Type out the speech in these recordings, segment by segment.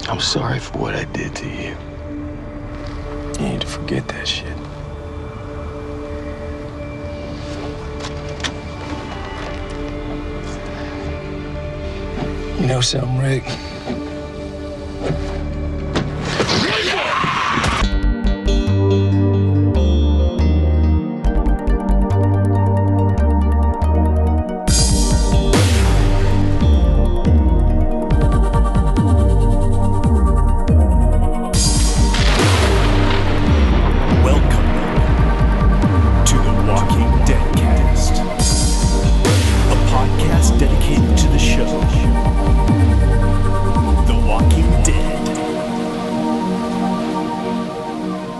I'm sorry for what I did to you. You need to forget that shit. You know something, Rick?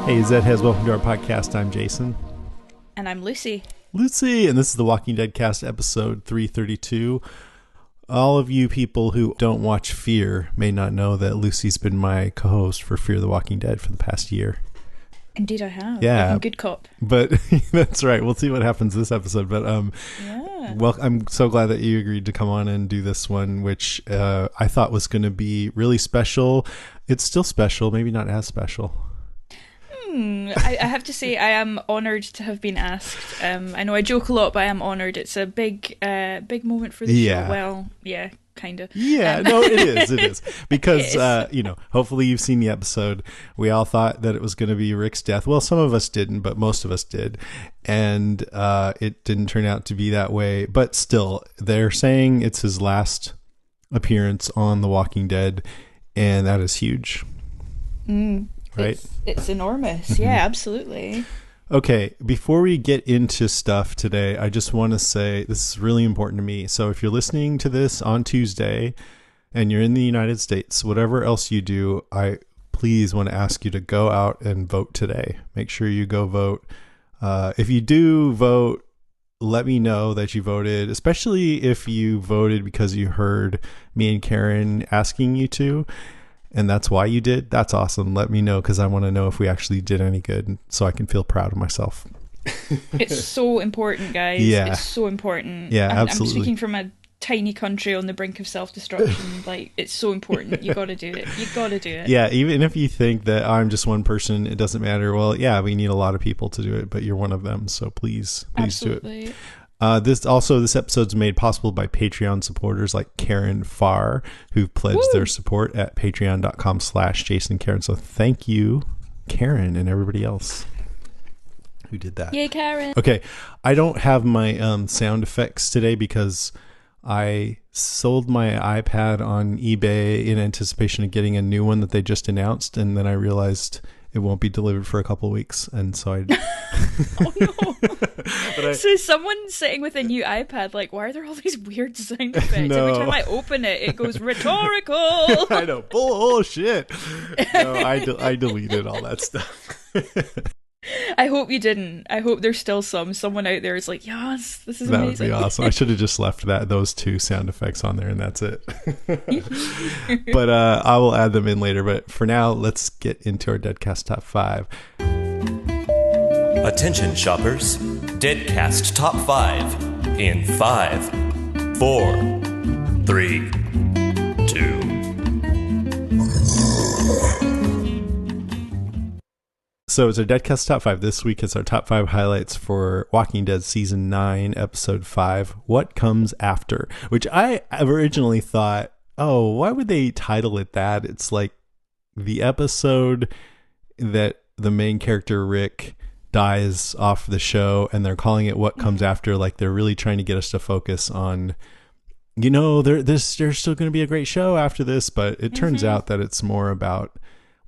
Hey, Zedheads, welcome to our podcast. I'm Jason. And I'm Lucy. Lucy, and this is the Walking Dead cast, episode 332. All of you people who don't watch Fear may not know that Lucy's been my co-host for Fear the Walking Dead for the past year. Indeed I have. Yeah. Like a good cop. But that's right. We'll see what happens this episode. But yeah. Well, I'm so glad that you agreed to come on and do this one, which I thought was going to be really special. It's still special, maybe not as special. I have to say I am honoured to have been asked. I know I joke a lot, but I am honoured. It's a big moment for the show. Well, yeah, kind of. Yeah, no, it is. Because, hopefully you've seen the episode. We all thought that it was going to be Rick's death. Well, some of us didn't, but most of us did. And it didn't turn out to be that way. But still, they're saying it's his last appearance on The Walking Dead, and that is huge. Right? It's enormous. Mm-hmm. Yeah, absolutely. Okay, before we get into stuff today, I just want to say this is really important to me. So if you're listening to this on Tuesday and you're in the United States, whatever else you do, I please want to ask you to go out and vote today. Make sure you go vote. If you do vote, let me know that you voted, especially if you voted because you heard me and Karen asking you to. And that's why you did. That's awesome. Let me know, because I want to know if we actually did any good, so I can feel proud of myself. It's so important, guys. Yeah. It's so important. Yeah, absolutely. I'm speaking from a tiny country on the brink of self-destruction. Like, it's so important. You got to do it. You got to do it. Yeah, even if you think that I'm just one person, it doesn't matter. Well, yeah, we need a lot of people to do it, but you're one of them. So please Absolutely. do it. This episode's made possible by Patreon supporters like Karen Farr, who've pledged their support at patreon.com/Jason Karen. So thank you, Karen, and everybody else who did that. Yay, Karen. Okay, I don't have my sound effects today because I sold my iPad on eBay in anticipation of getting a new one that they just announced, and then I realized it won't be delivered for a couple of weeks, and so I oh no. So someone's sitting with a new iPad, like, why are there all these weird sound effects? No. Every time I open it, it goes rhetorical. I know, bullshit. No, I deleted all that stuff. I hope you didn't. I hope there's still someone out there is like, yes, this is amazing. That would be awesome. I should have just left those two sound effects on there, and that's it. But I will add them in later. But for now, let's get into our Deadcast Top 5. Attention shoppers, Deadcast Top 5 in 5, 4, 3, 2. So it's our Deadcast Top 5. This week it's our Top 5 highlights for Walking Dead Season 9, Episode 5, What Comes After, which I originally thought, oh, why would they title it that? It's like the episode that the main character, Rick, dies off the show, and they're calling it What Comes After, like they're really trying to get us to focus on, there's still going to be a great show after this, but it turns out that it's more about,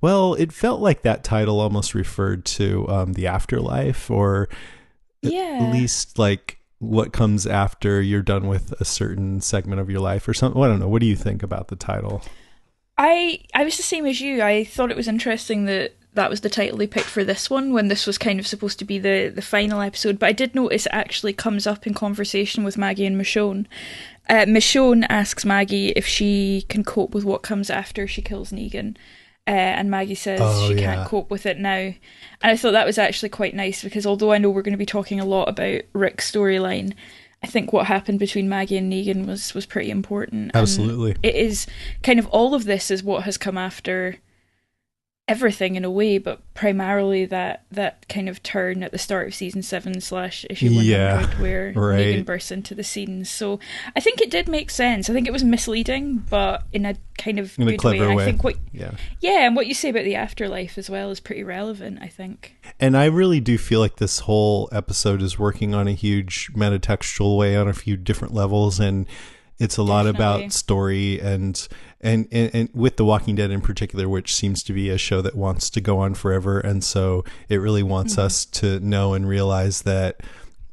well, it felt like that title almost referred to the afterlife, or at least like what comes after you're done with a certain segment of your life or something. I don't know. What do you think about the title? I was the same as you. I thought it was interesting that was the title they picked for this one, when this was kind of supposed to be the final episode. But I did notice it actually comes up in conversation with Maggie and Michonne. Michonne asks Maggie if she can cope with what comes after she kills Negan. And Maggie says she can't cope with it now. And I thought that was actually quite nice, because although I know we're going to be talking a lot about Rick's storyline, I think what happened between Maggie and Negan was pretty important. Absolutely. And it is kind of all of this is what has come after everything in a way, but primarily that kind of turn at the start of season 7 / issue 100 where right. Negan bursts into the scene. So I think it did make sense. I think it was misleading, but in a kind of good clever way. I think yeah, and what you say about the afterlife as well is pretty relevant, I think. And I really do feel like this whole episode is working on a huge metatextual way on a few different levels, and it's a lot about story and with The Walking Dead in particular, which seems to be a show that wants to go on forever. And so it really wants us to know and realize that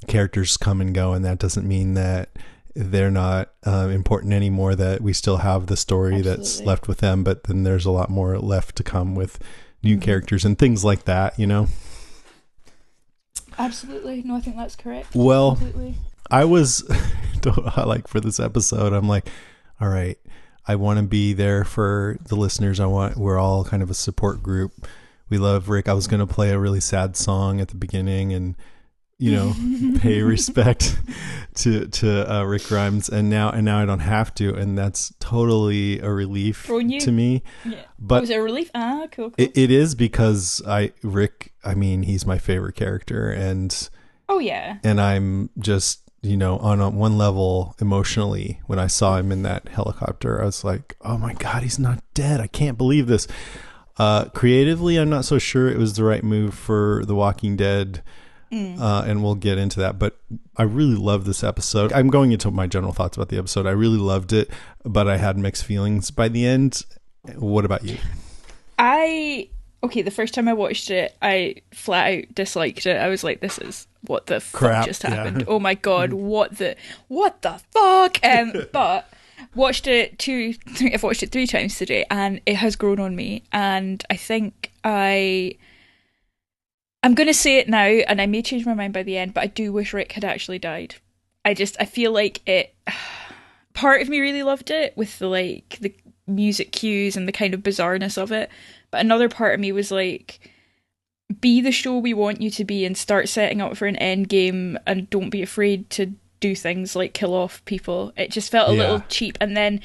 characters come and go. And that doesn't mean that they're not important anymore, that we still have the story that's left with them. But then there's a lot more left to come with new characters and things like that, you know? Absolutely. No, I think that's correct. Well, completely. I was like for this episode, I'm like, all right, I want to be there for the listeners. We're all kind of a support group. We love Rick. I was going to play a really sad song at the beginning and, you know, pay respect to Rick Grimes. And now I don't have to. And that's totally a relief to me. Yeah. But was it a relief? Cool. It is because Rick, I mean, he's my favorite character, and and I'm just, you know, on one level emotionally, when I saw him in that helicopter, I was like, oh my God, he's not dead. I can't believe this. Creatively, I'm not so sure it was the right move for The Walking Dead. And we'll get into that. But I really love this episode. I'm going into my general thoughts about the episode. I really loved it, but I had mixed feelings by the end. What about you? The first time I watched it, I flat out disliked it. I was like, this is what the fuck just happened. Yeah. Oh my God, what the fuck? But watched it I've watched it 3 times today, and it has grown on me. And I think I'm going to say it now, and I may change my mind by the end, but I do wish Rick had actually died. I feel like it, part of me really loved it with the music cues and the kind of bizarreness of it. But another part of me was like, be the show we want you to be and start setting up for an end game, and don't be afraid to do things like kill off people. It just felt a little cheap. And then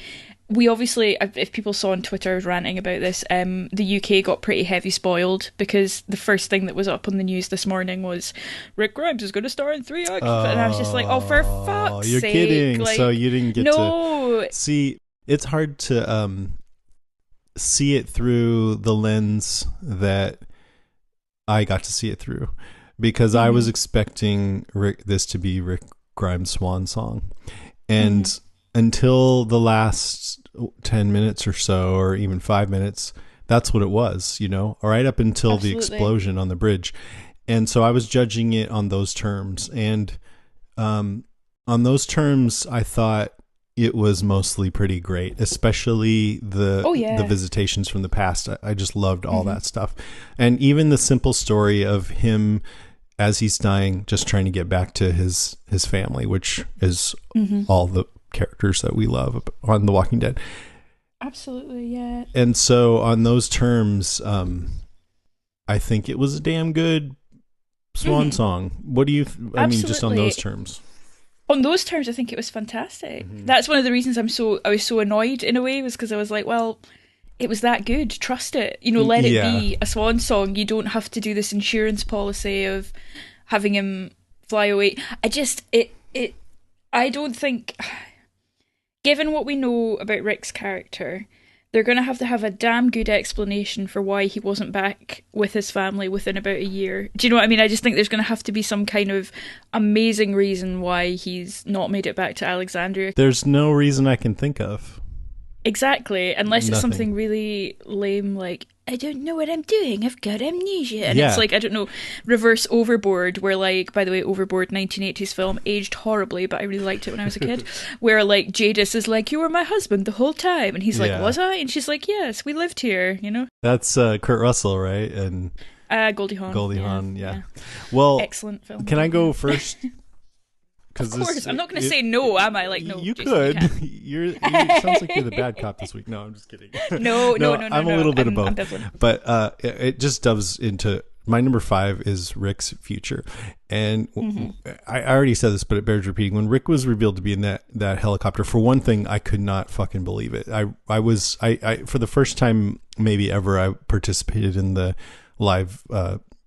we obviously, if people saw on Twitter, I was ranting about this, the UK got pretty heavy spoiled, because the first thing that was up on the news this morning was Rick Grimes is going to star in 3 acts. And I was just like, oh, for fuck's sake. You're kidding. Like, so you didn't get to see. It's hard to see it through the lens that I got to see it through, because I was expecting this to be Rick Grimes' swan song. And until the last 10 minutes or so, or even 5 minutes, that's what it was, you know, right up until the explosion on the bridge. And so I was judging it on those terms. And on those terms, I thought it was mostly pretty great, especially the visitations from the past. I just loved all that stuff. And even the simple story of him as he's dying, just trying to get back to his family, which is all the characters that we love on The Walking Dead. Absolutely, yeah. And so on those terms, I think it was a damn good swan song. What do you I mean, just on those terms? On those terms, I think it was fantastic. That's one of the reasons I was so annoyed in a way, was because I was like, well, it was that good. Trust it. You know, let it be a swan song. You don't have to do this insurance policy of having him fly away. I don't think, given what we know about Rick's character, they're going to have a damn good explanation for why he wasn't back with his family within about a year. Do you know what I mean? I just think there's going to have to be some kind of amazing reason why he's not made it back to Alexandria. There's no reason I can think of. Exactly, unless it's something really lame like, I don't know what I'm doing, I've got amnesia. And it's like, I don't know, reverse Overboard, where like, by the way, Overboard, 1980s film, aged horribly, but I really liked it when I was a kid, where like Jadis is like, you were my husband the whole time, and he's like, was I? And she's like, yes, we lived here, you know? That's Kurt Russell, right? And Goldie Hawn. Goldie Hawn, yeah. Well, excellent film. Can I go first? Of course, I'm not going to say no, am I? Like, no, you Jason, could. You sounds like you're the bad cop this week. No, I'm just kidding. No. I'm a little bit of both. I'm Devlin. But it just doves into my number 5 is Rick's future. And I already said this, but it bears repeating. When Rick was revealed to be in that helicopter, for one thing, I could not fucking believe it. I was for the first time maybe ever, I participated in the live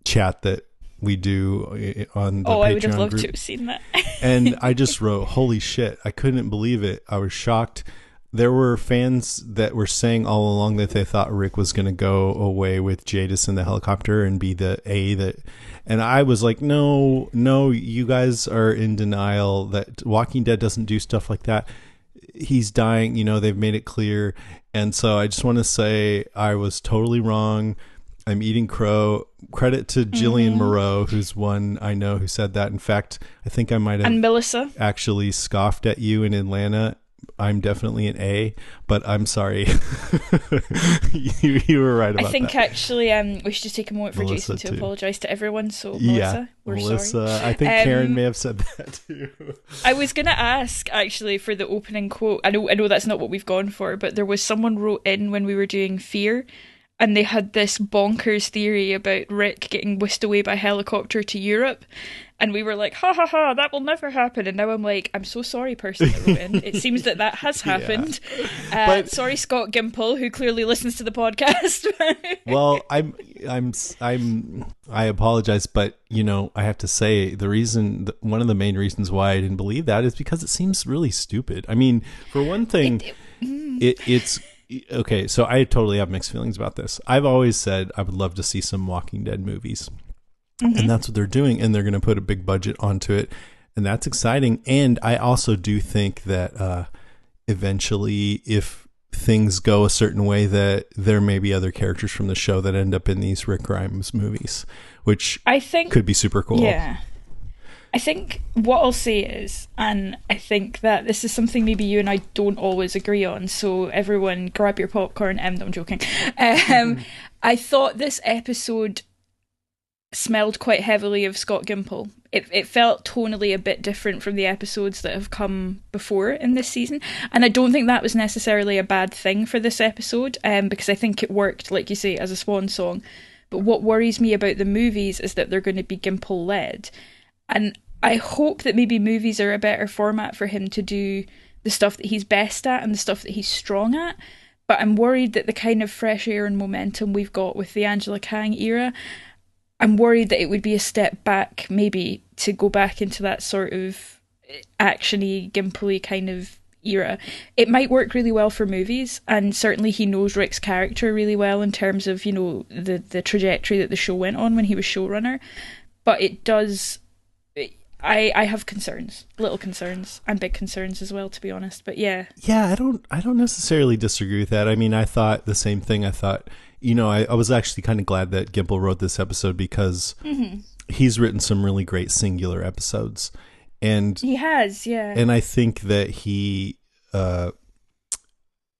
chat that we do on the Patreon I would have loved group. to have seen that. And I just wrote, holy shit, I couldn't believe it. I was shocked. There were fans that were saying all along that they thought Rick was going to go away with Jadis in the helicopter and be the A that, and I was like, no, you guys are in denial. That Walking Dead doesn't do stuff like that. He's dying, they've made it clear. And so I just want to say I was totally wrong. I'm eating crow. Credit to Jillian Moreau, who's one I know who said that. In fact, I think I might have and Melissa actually scoffed at you in Atlanta. I'm definitely an A, but I'm sorry. you were right about that. I think actually we should just take a moment for Melissa Jason to too. apologise to everyone. So Melissa, Yeah, we're Melissa. sorry. I think Karen may have said that too. I was going to ask actually for the opening quote. I know that's not what we've gone for, but there was someone wrote in when we were doing Fear, and they had this bonkers theory about Rick getting whisked away by helicopter to Europe. And we were like, ha ha ha, that will never happen. And now I'm like, I'm so sorry, person that wrote in. It seems that has happened. But, sorry, Scott Gimple, who clearly listens to the podcast. well, I apologize, but I have to say one of the main reasons why I didn't believe that is because it seems really stupid. I mean, for one thing, it's okay. So I totally have mixed feelings about this. I've always said I would love to see some Walking Dead movies. And that's what they're doing, and they're going to put a big budget onto it, and that's exciting. And I also do think that eventually, if things go a certain way, that there may be other characters from the show that end up in these Rick Grimes movies, which I think could be super cool. Yeah. I think what I'll say is, and I think that this is something maybe you and I don't always agree on, so everyone grab your popcorn. I'm joking. I thought this episode smelled quite heavily of Scott Gimple. It felt tonally a bit different from the episodes that have come before in this season, and I don't think that was necessarily a bad thing for this episode, because I think it worked, like you say, as a swan song. But what worries me about the movies is that they're going to be Gimple led, and I hope that maybe movies are a better format for him to do the stuff that he's best at and the stuff that he's strong at. But I'm worried that the kind of fresh air and momentum we've got with the Angela Kang era, I'm worried that it would be a step back, maybe, to go back into that sort of action-y, Gimple-y kind of era. It might work really well for movies, and certainly he knows Rick's character really well in terms of, the trajectory that the show went on when he was showrunner. But it does... I have concerns, little concerns, and big concerns as well, to be honest. But yeah. Yeah, I don't necessarily disagree with that. I mean, I thought the same thing. I thought... I was actually kind of glad that Gimple wrote this episode because he's written some really great singular episodes. And he has, yeah. And I think that he,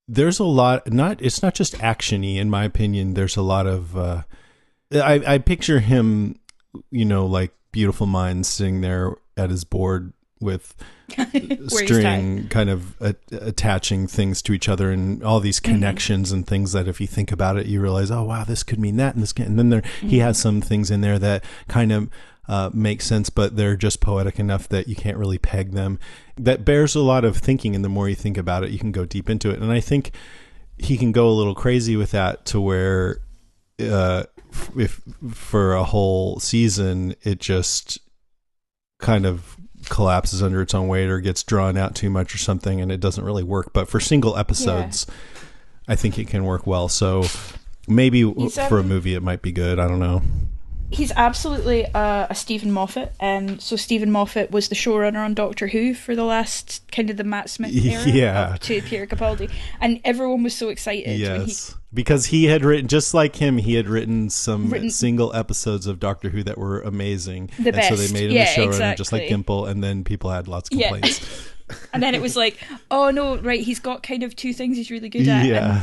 there's a lot, it's not just action-y, in my opinion. There's a lot of, I picture him, like Beautiful Minds sitting there at his board with string kind of attaching things to each other and all these connections and things that if you think about it, you realize, oh, wow, this could mean that. And then he has some things in there that kind of make sense, but they're just poetic enough that you can't really peg them. That bears a lot of thinking. And the more you think about it, you can go deep into it. And I think he can go a little crazy with that to where if for a whole season, it just kind of collapses under its own weight or gets drawn out too much or something, and it doesn't really work. But for single episodes, I think it can work well. So maybe for a movie, it might be good. I don't know. He's absolutely a Stephen Moffat. So Stephen Moffat was the showrunner on Doctor Who for the last kind of the Matt Smith era up to Peter Capaldi, and everyone was so excited. Yes, because he had written, just like him, he had written some single episodes of Doctor Who that were amazing. The best. So they made him a showrunner, just like Gimple, and then people had lots of complaints. And then it was like, oh no, right, he's got kind of two things he's really good at. Yeah.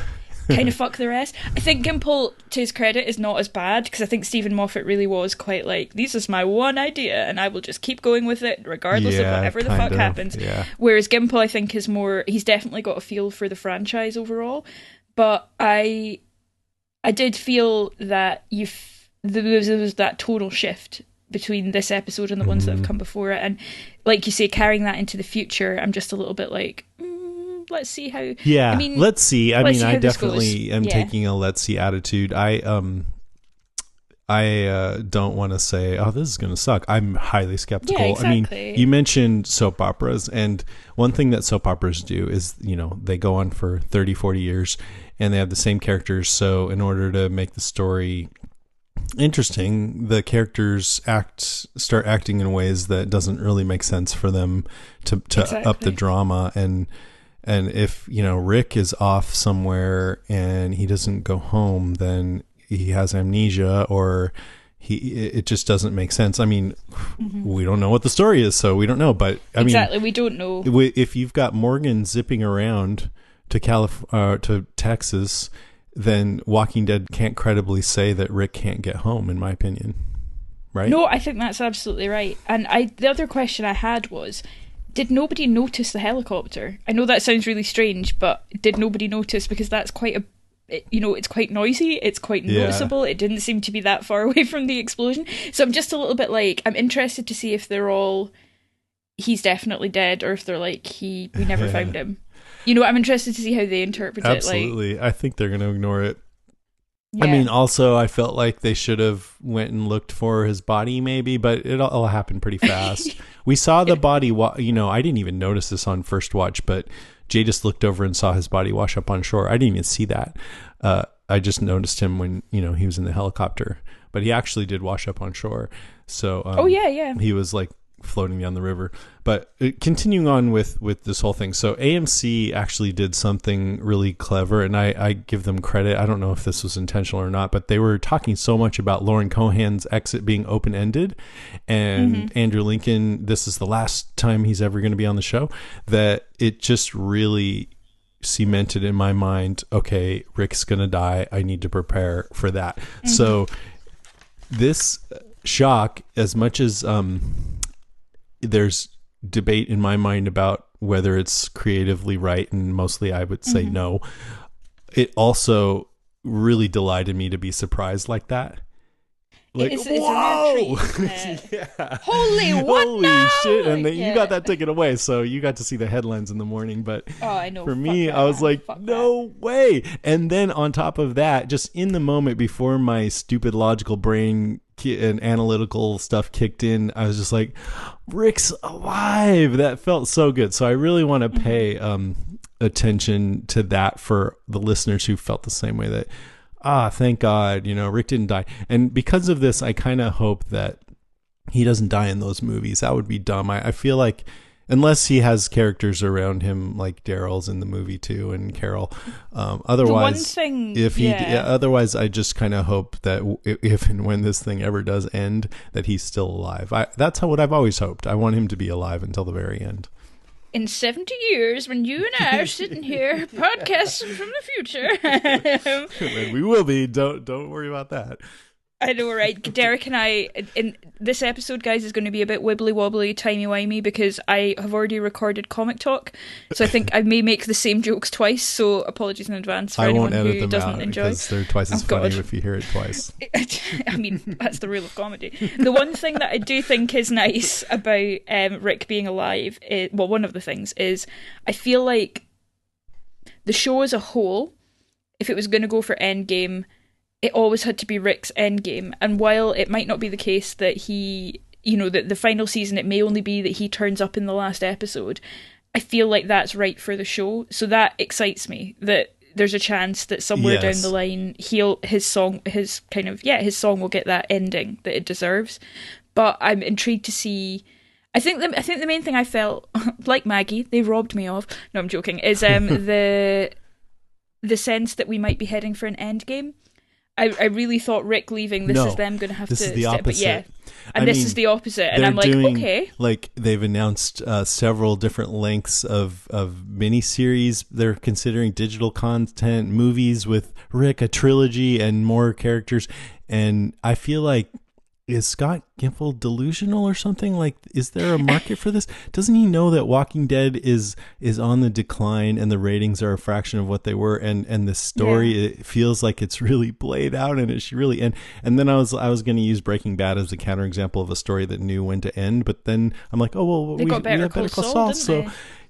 Kind of fuck the rest. I think Gimple, to his credit, is not as bad, because I think Stephen Moffat really was quite like, this is my one idea and I will just keep going with it regardless of whatever the fuck happens. Yeah. Whereas Gimple, I think, is more, he's definitely got a feel for the franchise overall. But I did feel that there was that total shift between this episode and the ones that have come before it. And like you say, carrying that into the future, I'm just a little bit like, let's see how. Yeah, I mean, let's see. I mean, I definitely am Yeah. taking a let's see attitude. I don't want to say, oh, this is going to suck. I'm highly skeptical. Yeah, I exactly. mean, you mentioned soap operas, and one thing that soap operas do is, they go on for 30, 40 years, and they have the same characters. So in order to make the story interesting, the characters start acting in ways that doesn't really make sense for them to up the Exactly. drama. And if Rick is off somewhere and he doesn't go home, then he has amnesia, or it just doesn't make sense. I mean, we don't know what the story is, so we don't know. But I Exactly, mean, we don't know. if you've got Morgan zipping around to to Texas, then Walking Dead can't credibly say that Rick can't get home, in my opinion. Right? No, I think that's absolutely right. And the other question I had was, did nobody notice the helicopter? I know that sounds really strange, but did nobody notice? Because that's quite it's quite noisy. It's quite noticeable. It didn't seem to be that far away from the explosion. So I'm just a little bit like, I'm interested to see if they're all, he's definitely dead, or if they're like, we never found him. I'm interested to see how they interpret Absolutely. it. I think they're going to ignore it. Yeah. I mean, also, I felt like they should have went and looked for his body, maybe, but it all happened pretty fast. We saw the body. I didn't even notice this on first watch, but Jay just looked over and saw his body wash up on shore. I didn't even see that. I just noticed him when he was in the helicopter, but he actually did wash up on shore. So yeah. he was like floating down the river. But continuing on with this whole thing, so AMC actually did something really clever, and I give them credit. I don't know if this was intentional or not, but they were talking so much about Lauren Cohan's exit being open-ended, and Andrew Lincoln, this is the last time he's ever going to be on the show, that it just really cemented in my mind, okay, Rick's going to die. I need to prepare for that. So this shock, as much as there's debate in my mind about whether it's creatively right, and mostly I would say no, it also really delighted me to be surprised like that. Like, It's whoa! a real treat, isn't it? Yeah. Holy, what Holy now? shit. And Like, you got that taken away, so you got to see the headlines in the morning. But Oh, I know. for Fuck me, that, I was man. like, Fuck no way. And then on top of that, just in the moment before my stupid logical brain and analytical stuff kicked in, I was just like, Rick's alive. That felt so good. So I really want to pay attention to that for the listeners who felt the same way, that thank God, Rick didn't die. And because of this, I kind of hope that he doesn't die in those movies. That would be dumb. I feel like, unless he has characters around him like Daryl's in the movie too, and Carol. Otherwise, otherwise, I just kind of hope that if and when this thing ever does end, that he's still alive. That's what I've always hoped. I want him to be alive until the very end. In 70 years, when you and I are sitting here podcasting from the future. And we will be. Don't worry about that. I know, right? Derek and I, in this episode, guys, is going to be a bit wibbly wobbly, timey wimey, because I have already recorded comic talk, so I think I may make the same jokes twice. So apologies in advance for anyone who doesn't enjoy. Because they're twice as funny if you hear it twice. I mean, that's the rule of comedy. The one thing that I do think is nice about Rick being alive, one of the things is, I feel like the show as a whole, if it was going to go for Endgame, it always had to be Rick's endgame. And while it might not be the case that he, the final season, it may only be that he turns up in the last episode, I feel like that's right for the show. So that excites me, that there's a chance that somewhere down the line, his song will get that ending that it deserves. But I'm intrigued to see. I think the main thing I felt, like Maggie, they robbed me of. No, I'm joking. Is the sense that we might be heading for an endgame. I really thought Rick leaving, this is them going to have to... This is the opposite. But yeah, and this is the opposite. And I'm like, okay. Like, they've announced several different lengths of miniseries. They're considering digital content, movies with Rick, a trilogy, and more characters. And I feel like is Scott Gimple delusional or something? Like, is there a market for this? Doesn't he know that Walking Dead is on the decline and the ratings are a fraction of what they were, and the story, it feels like it's really played out, and it should really end. And then I was going to use Breaking Bad as a counterexample of a story that knew when to end, but then I'm like, oh well, we have Better Call Saul, so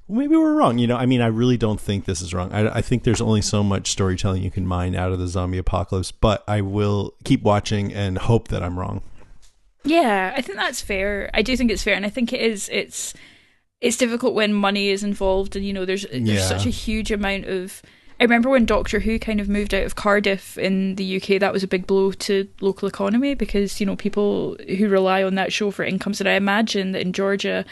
maybe we're wrong. I mean, I really don't think this is wrong. I think there's only so much storytelling you can mine out of the zombie apocalypse, but I will keep watching and hope that I'm wrong. Yeah, I think that's fair. I do think it's fair, and I think it is. It's difficult when money is involved, and there's such a huge amount of. I remember when Doctor Who kind of moved out of Cardiff in the UK, that was a big blow to local economy because people who rely on that show for incomes, and I imagine that in Georgia,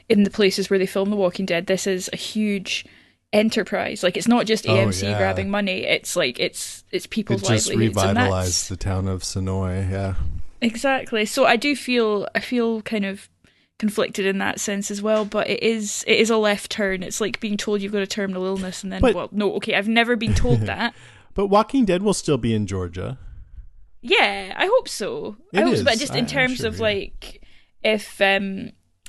in the places where they film The Walking Dead, this is a huge enterprise. Like, it's not just AMC grabbing money; it's like it's people's livelihoods. It just revitalized the town of Sonoy. Yeah. Exactly. So I feel kind of conflicted in that sense as well, but it is a left turn. It's like being told you've got a terminal illness and then I've never been told that. But Walking Dead will still be in Georgia. Yeah, I hope so. But just in terms of like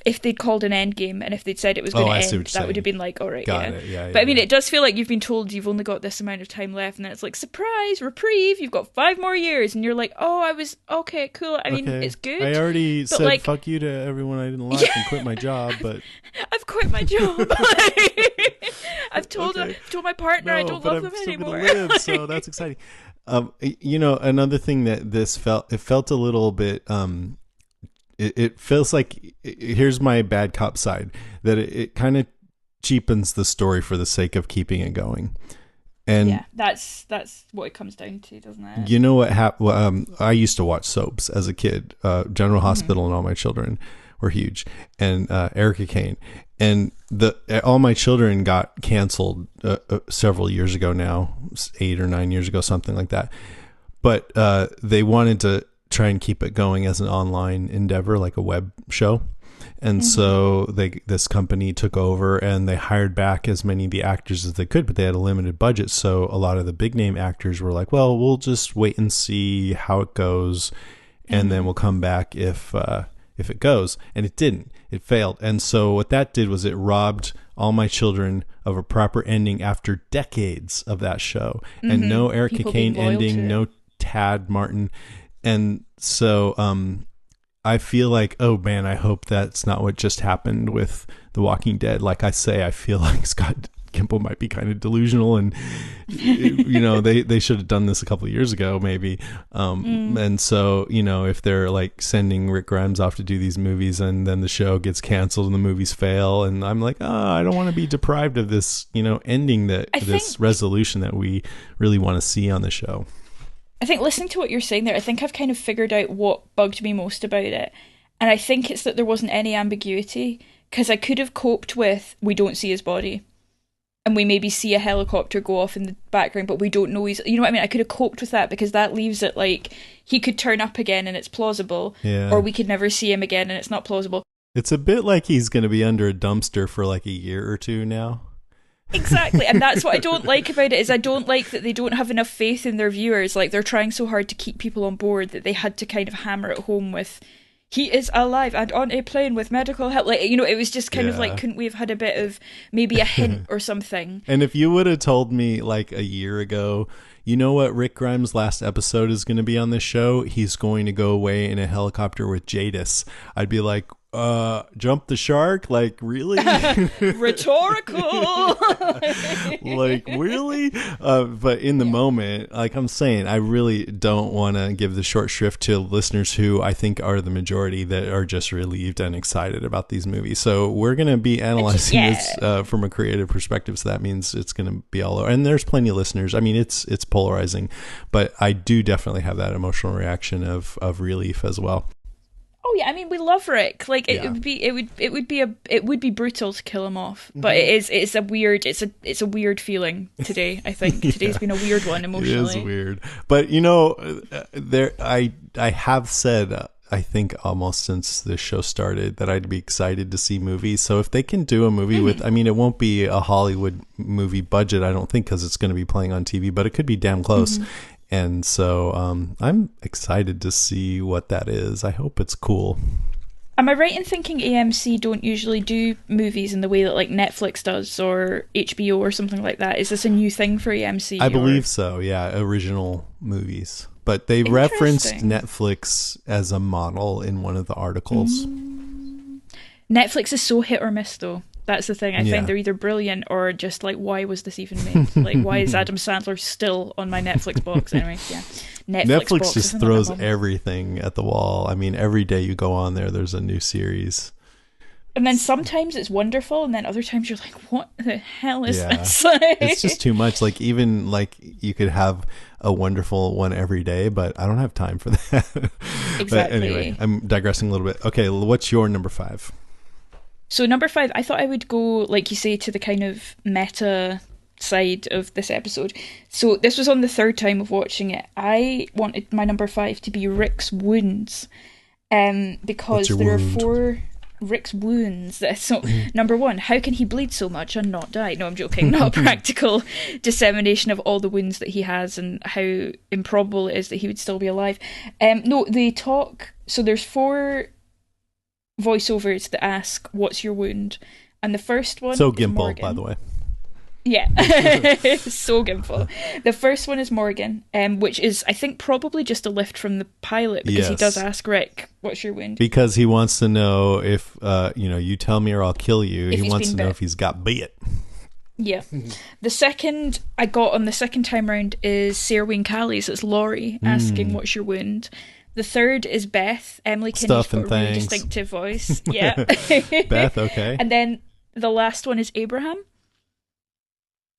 if they'd called an end game and if they'd said it was going to end, that would have been like, all right, Got it. But I mean, it does feel like you've been told you've only got this amount of time left, and then it's like, surprise, reprieve, you've got 5 more years, and you're like, oh, I was okay, cool. I mean, it's good. I already said fuck you to everyone I didn't like and quit my job, but I've quit my job. I've told my partner I don't love them anymore. Live, so that's exciting. Another thing that it felt a little bit. It feels like, here's my bad cop side, that it kind of cheapens the story for the sake of keeping it going. And yeah, that's what it comes down to, doesn't it? You know what happened? I used to watch soaps as a kid. General Hospital and All My Children were huge, and Erica Kane, and All My Children got canceled several years ago now, 8 or 9 years ago, something like that. But they wanted to try and keep it going as an online endeavor, like a web show. And so this company took over and they hired back as many of the actors as they could, but they had a limited budget. So a lot of the big name actors were like, well, we'll just wait and see how it goes. And then we'll come back if it goes. And it didn't. It failed. And so what that did was it robbed All My Children of a proper ending after decades of that show. And no Erica Kane ending, no Tad Martin. And so I feel like, oh man, I hope that's not what just happened with The Walking Dead. Like I say, I feel like Scott Gimple might be kind of delusional, and they should have done this a couple of years ago, maybe. And so if they're like sending Rick Grimes off to do these movies, and then the show gets canceled and the movies fail, and I'm like, I don't want to be deprived of this, ending this resolution that we really want to see on the show. I think listening to what you're saying there, I think I've kind of figured out what bugged me most about it. And I think it's that there wasn't any ambiguity, because I could have coped with, we don't see his body. And we maybe see a helicopter go off in the background, but we don't know he's... You know what I mean? I could have coped with that, because that leaves it like he could turn up again and it's plausible. Yeah. Or we could never see him again and it's not plausible. It's a bit like he's going to be under a dumpster for like a year or two now. Exactly, and that's what I don't like about it, is I don't like that they don't have enough faith in their viewers. Like, they're trying so hard to keep people on board that they had to kind of hammer it home with, he is alive and on a plane with medical help. Like, it was just kind of like, couldn't we have had a bit of maybe a hint or something? And if you would have told me like a year ago, you know what Rick Grimes' last episode is going to be on this show? He's going to go away in a helicopter with Jadis. I'd be like, jump the shark? Like, really? Rhetorical. Like, really? But in the moment, like I'm saying, I really don't want to give the short shrift to listeners who I think are the majority that are just relieved and excited about these movies. So we're going to be analyzing this from a creative perspective. So that means it's going to be all over. And there's plenty of listeners. I mean, it's polarizing, but I do definitely have that emotional reaction of relief as well. Oh yeah, I mean, we love Rick. Like it would be brutal to kill him off, but it's a weird feeling today. I think today's been a weird one emotionally. It is weird, but I have said I think almost since the show started that I'd be excited to see movies. So if they can do a movie with, I mean, it won't be a Hollywood movie budget, I don't think, because it's going to be playing on TV, but it could be damn close. And so I'm excited to see what that is. I hope it's cool. Am I right in thinking AMC don't usually do movies in the way that like Netflix does or HBO or something like that? Is this a new thing for AMC? I believe so, yeah, original movies. But they referenced Netflix as a model in one of the articles. Netflix is so hit or miss, though. That's the thing. I find they're either brilliant or just like, why was this even made? Like, why is Adam Sandler still on my Netflix box? Anyway, yeah. Netflix box, just throws everything at the wall. I mean, every day you go on there's a new series. And then sometimes it's wonderful, and then other times you're like, what the hell is this? It's just too much. Like, even like you could have a wonderful one every day, but I don't have time for that. Exactly. But anyway, I'm digressing a little bit. Okay, what's your number 5? So number 5, I thought I would go, like you say, to the kind of meta side of this episode. So this was on the third time of watching it. I wanted my number 5 to be Rick's wounds, because there are 4 Rick's wounds. So number 1, how can he bleed so much and not die? No, I'm joking. Not a practical dissemination of all the wounds that he has and how improbable it is that he would still be alive. No, they talk. So there's 4 voiceovers that ask, "What's your wound?" And the first one so is Gimple, Morgan. by the way. Yeah, so Gimple. The first one is Morgan, which is, I think, probably just a lift from the pilot, because he does ask Rick, "What's your wound?" Because he wants to know if, you tell me or I'll kill you. He wants to know if he's got bit. Yeah. The second I got on the second time round is Sarah Wayne Callies. It's Laurie asking, "What's your wound?" The third is Beth. Emily Kinney's got a really distinctive voice. Yeah. Beth, okay. And then the last one is Abraham.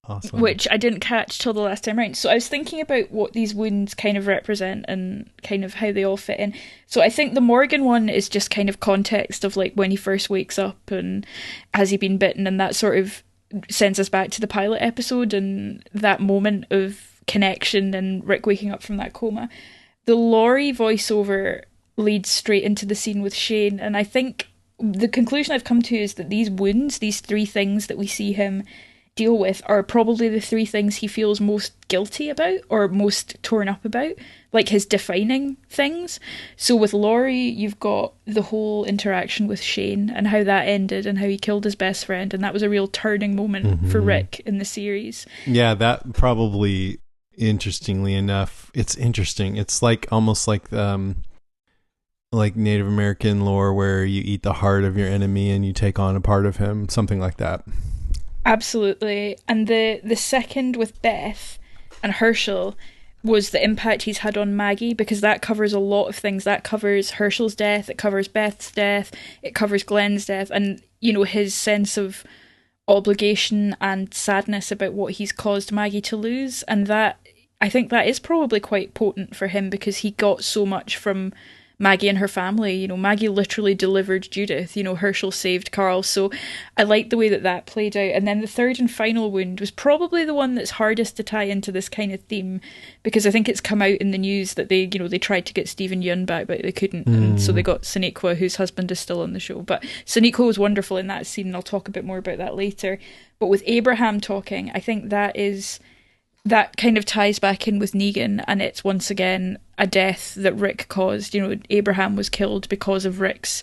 Awesome. Which I didn't catch till the last time round. So I was thinking about what these wounds kind of represent and kind of how they all fit in. So I think the Morgan one is just kind of context of like when he first wakes up and has he been bitten, and that sort of sends us back to the pilot episode and that moment of connection and Rick waking up from that coma. The Laurie voiceover leads straight into the scene with Shane, and I think the conclusion I've come to is that these wounds, these 3 things that we see him deal with, are probably the 3 things he feels most guilty about or most torn up about, like his defining things. So with Laurie, you've got the whole interaction with Shane and how that ended and how he killed his best friend, and that was a real turning moment for Rick in the series. Yeah, that probably... Interestingly enough, it's interesting. It's like almost like Native American lore where you eat the heart of your enemy and you take on a part of him, something like that. Absolutely. And the second with Beth and Herschel was the impact he's had on Maggie, because that covers a lot of things. That covers Herschel's death, it covers Beth's death, it covers Glenn's death, and his sense of obligation and sadness about what he's caused Maggie to lose. And that, I think that is probably quite potent for him, because he got so much from Maggie and her family. Maggie literally delivered Judith. Herschel saved Carl. So I like the way that played out. And then the third and final wound was probably the one that's hardest to tie into this kind of theme, because I think it's come out in the news that they tried to get Stephen Yeun back, but they couldn't. And so they got Sonequa, whose husband is still on the show. But Sonequa was wonderful in that scene, and I'll talk a bit more about that later. But with Abraham talking, I think that kind of ties back in with Negan, and it's once again a death that Rick caused. Abraham was killed because of Rick's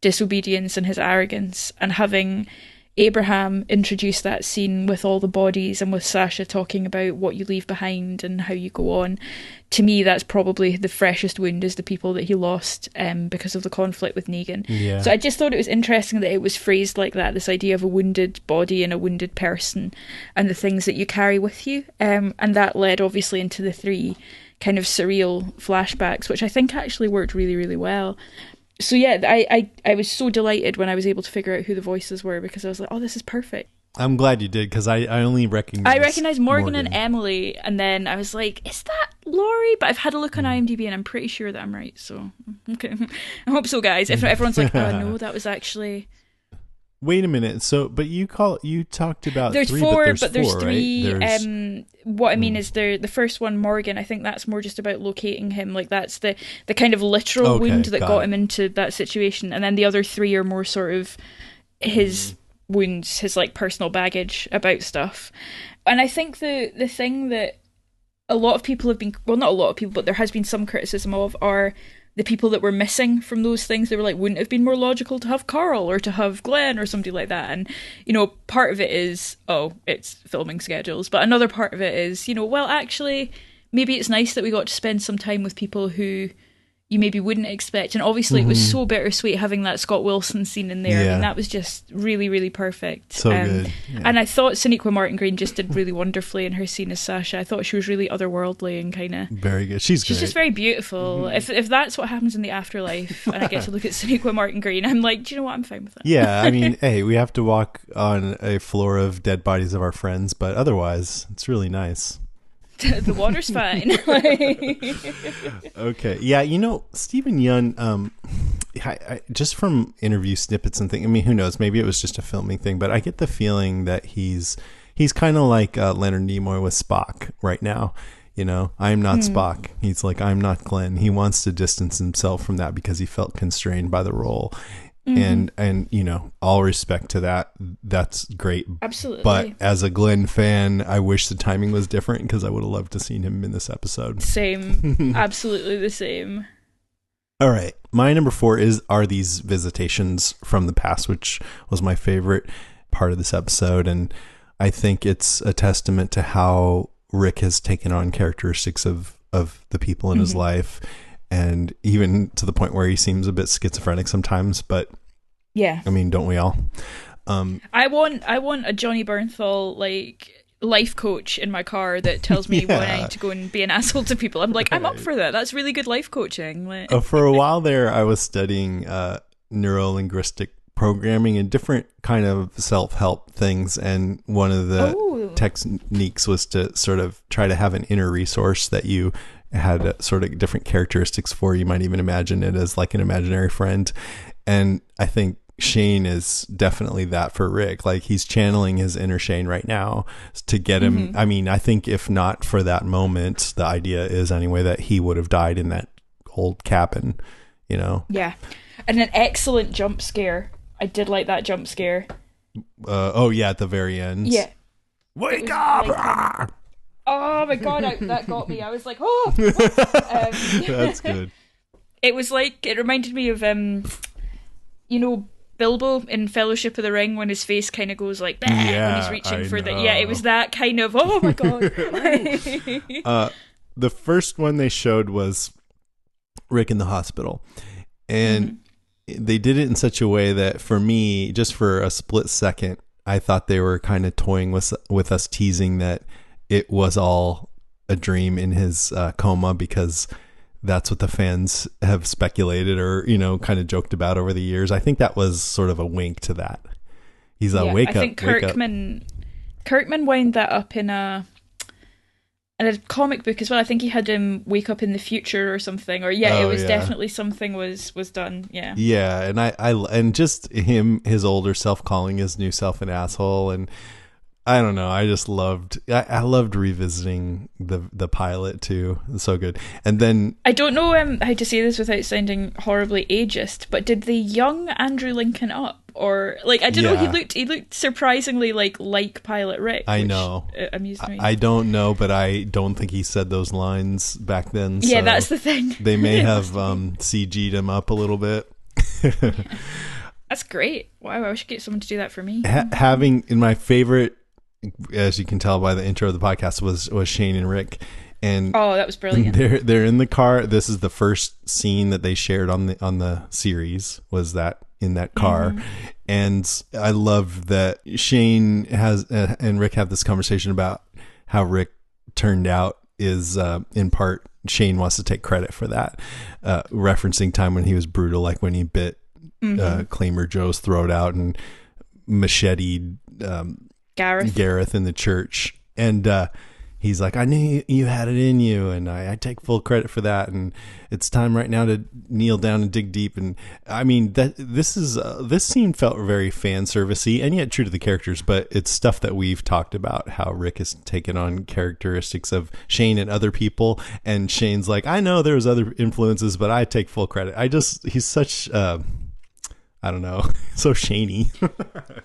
disobedience and his arrogance, and having Abraham introduce that scene with all the bodies and with Sasha talking about what you leave behind and how you go on, to me that's probably the freshest wound, is the people that he lost because of the conflict with Negan. Yeah. So I just thought it was interesting that it was phrased like that, this idea of a wounded body and a wounded person and the things that you carry with you, and that led obviously into the 3 kind of surreal flashbacks, which I think actually worked really, really well. So yeah, I was so delighted when I was able to figure out who the voices were, because I was like, oh, this is perfect. I'm glad you did, because I only recognized Morgan and Emily, and then I was like, is that Laurie? But I've had a look on IMDb and I'm pretty sure that I'm right, so okay. I hope so, guys. If everyone's like, oh no, that was actually... Wait a minute. So, but you talked about there's 3, four, but there's 4, 3. Right? What I mean is the first one, Morgan, I think that's more just about locating him. Like that's the kind of literal wound that got him into that situation, and then the other 3 are more sort of his wounds, his like personal baggage about stuff. And I think the thing that a lot of people have been, well, not a lot of people, but there has been some criticism of, are the people that were missing from those things. They were like, wouldn't it have been more logical to have Carl or to have Glenn or somebody like that? And, part of it is, it's filming schedules. But another part of it is, well, actually, maybe it's nice that we got to spend some time with people who you maybe wouldn't expect. And obviously it was so bittersweet having that Scott Wilson scene in there. Yeah. I mean, that was just really, really perfect. So good. Yeah. And I thought Sonequa Martin Green just did really wonderfully in her scene as Sasha. I thought she was really otherworldly and kind of... Very good. She's great. just very beautiful. If that's what happens in the afterlife and I get to look at Sonequa Martin Green, I'm like, do you know what? I'm fine with that. Yeah, I mean, hey, we have to walk on a floor of dead bodies of our friends, but otherwise, it's really nice. The water's fine. Okay. Yeah, Stephen Yeun, I just from interview snippets and things, I mean, who knows? Maybe it was just a filming thing, but I get the feeling that he's kind of like Leonard Nimoy with Spock right now. I'm not Spock. He's like, I'm not Glenn. He wants to distance himself from that because he felt constrained by the role. And all respect to that. That's great. Absolutely. But as a Glenn fan, I wish the timing was different because I would have loved to seen him in this episode. Same. Absolutely the same. All right. My number 4 are these visitations from the past, which was my favorite part of this episode. And I think it's a testament to how Rick has taken on characteristics of the people in his life. And even to the point where he seems a bit schizophrenic sometimes, but yeah, I mean, don't we all? I want a Johnny Bernthal life coach in my car that tells me when I need to go and be an asshole to people. I'm like, I'm up for that. That's really good life coaching. For a while there, I was studying neuro-linguistic programming and different kind of self-help things, and one of the techniques was to sort of try to have an inner resource that you had sort of different characteristics for. You might even imagine it as like an imaginary friend. And I think Shane is definitely that for Rick. Like, he's channeling his inner Shane right now to get him. I mean, I think if not for that moment, the idea is anyway that he would have died in that old cabin, Yeah. And an excellent jump scare. I did like that jump scare. At the very end. Yeah. Wake up! Oh my god, that got me. I was like, That's good. It was like, it reminded me of, Bilbo in Fellowship of the Ring when his face kind of goes like that when he's reaching for the... Yeah, it was that kind of, oh my god. The first one they showed was Rick in the hospital. And they did it in such a way that for me, just for a split second, I thought they were kind of toying with us, teasing that it was all a dream in his coma, because that's what the fans have speculated or, kind of joked about over the years. I think that was sort of a wink to that. He's a wake up. I think Kirkman wound that up in a comic book as well. I think he had him wake up in the future or something, or it was definitely something was done. Yeah, and and just his older self calling his new self an asshole, and I don't know, I just loved revisiting the pilot too. It's so good. And then I don't know how to say this without sounding horribly ageist, but did the young Andrew Lincoln up? Or I don't know, he looked surprisingly like Pilot Rick. I know. Amused me. I don't know, but I don't think he said those lines back then. Yeah, so that's the thing. They may have CG'd him up a little bit. That's great. Wow, I wish I could get someone to do that for me. Having in my favorite, as you can tell by the intro of the podcast, was Shane and Rick. And that was brilliant. They're in the car. This is the first scene that they shared on the series, was that in that car. And I love that Shane has and Rick have this conversation about how Rick turned out is in part Shane wants to take credit for that, referencing time when he was brutal, like when he bit Claimer Joe's throat out and macheted Gareth in the church. And he's like, I knew you had it in you, and I take full credit for that. And it's time right now to kneel down and dig deep. And I mean, that this scene felt very fan servicey and yet true to the characters, but it's stuff that we've talked about, how Rick has taken on characteristics of Shane and other people. And Shane's like, I know there's other influences, but I take full credit. He's such, I I don't know, so Shaney.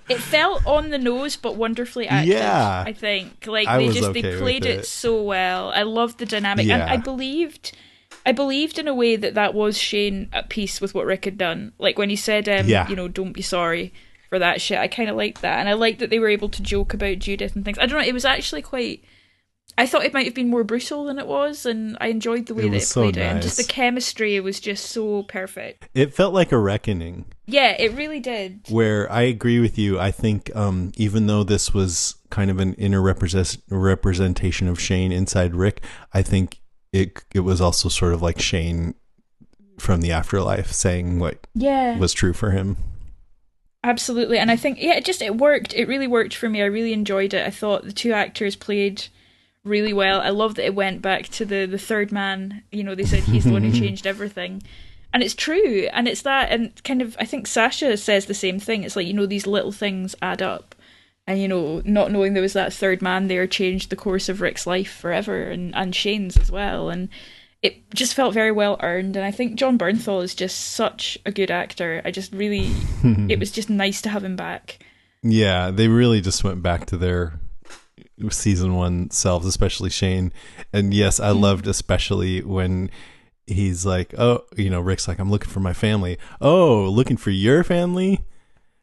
It felt on the nose, but wonderfully acted. Yeah. I think like I was they okay played with it it. so well. I loved the dynamic, Yeah. and I believed in a way that was Shane at peace with what Rick had done. Like when he said, Yeah. you know, don't be sorry for that shit. I kind of liked that, and I liked that they were able to joke about Judith and things. I don't know. It was actually quite. I thought it might have been more brutal than it was, and I enjoyed the way that it was so played it. And just the nice. chemistry was just so perfect. It felt like a reckoning. Yeah, it really did. Where I agree with you. I think even though this was kind of an inner representation of Shane inside Rick, I think it was also sort of like Shane from the afterlife saying what was true for him. Absolutely. And I think, it worked. It really worked for me. I really enjoyed it. I thought the two actors played really well. I love that it went back to the third man. You know, they said he's the one who changed everything. And it's true. And it's that, and kind of, I think Sasha says the same thing. It's like, you know, these little things add up. And, you know, not knowing there was that third man there changed the course of Rick's life forever, and Shane's as well. And it just felt very well earned. And I think John Bernthal is just such a good actor. I just really, it was just nice to have him back. Yeah, they really just went back to their season one selves, especially Shane. And yes, I loved especially when he's like, oh, you know, Rick's like, I'm looking for my family. Oh, looking for your family?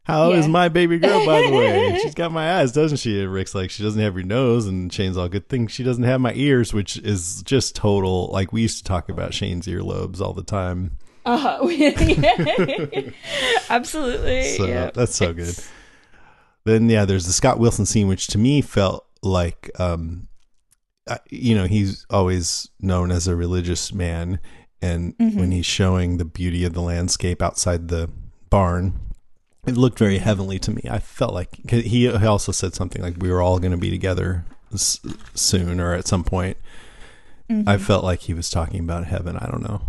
How is my baby girl, by the way? She's got my eyes, doesn't she? And Rick's like, she doesn't have your nose. And Shane's all, good thing she doesn't have my ears, which is just total. Like, we used to talk about Shane's earlobes all the time. Absolutely. So yeah. that's so good. Then, yeah, there's the Scott Wilson scene, which to me felt like, you know, he's always known as a religious man. And when he's showing the beauty of the landscape outside the barn, it looked very heavenly to me. I felt like he also said something like we were all going to be together soon or at some point. I felt like he was talking about heaven. I don't know.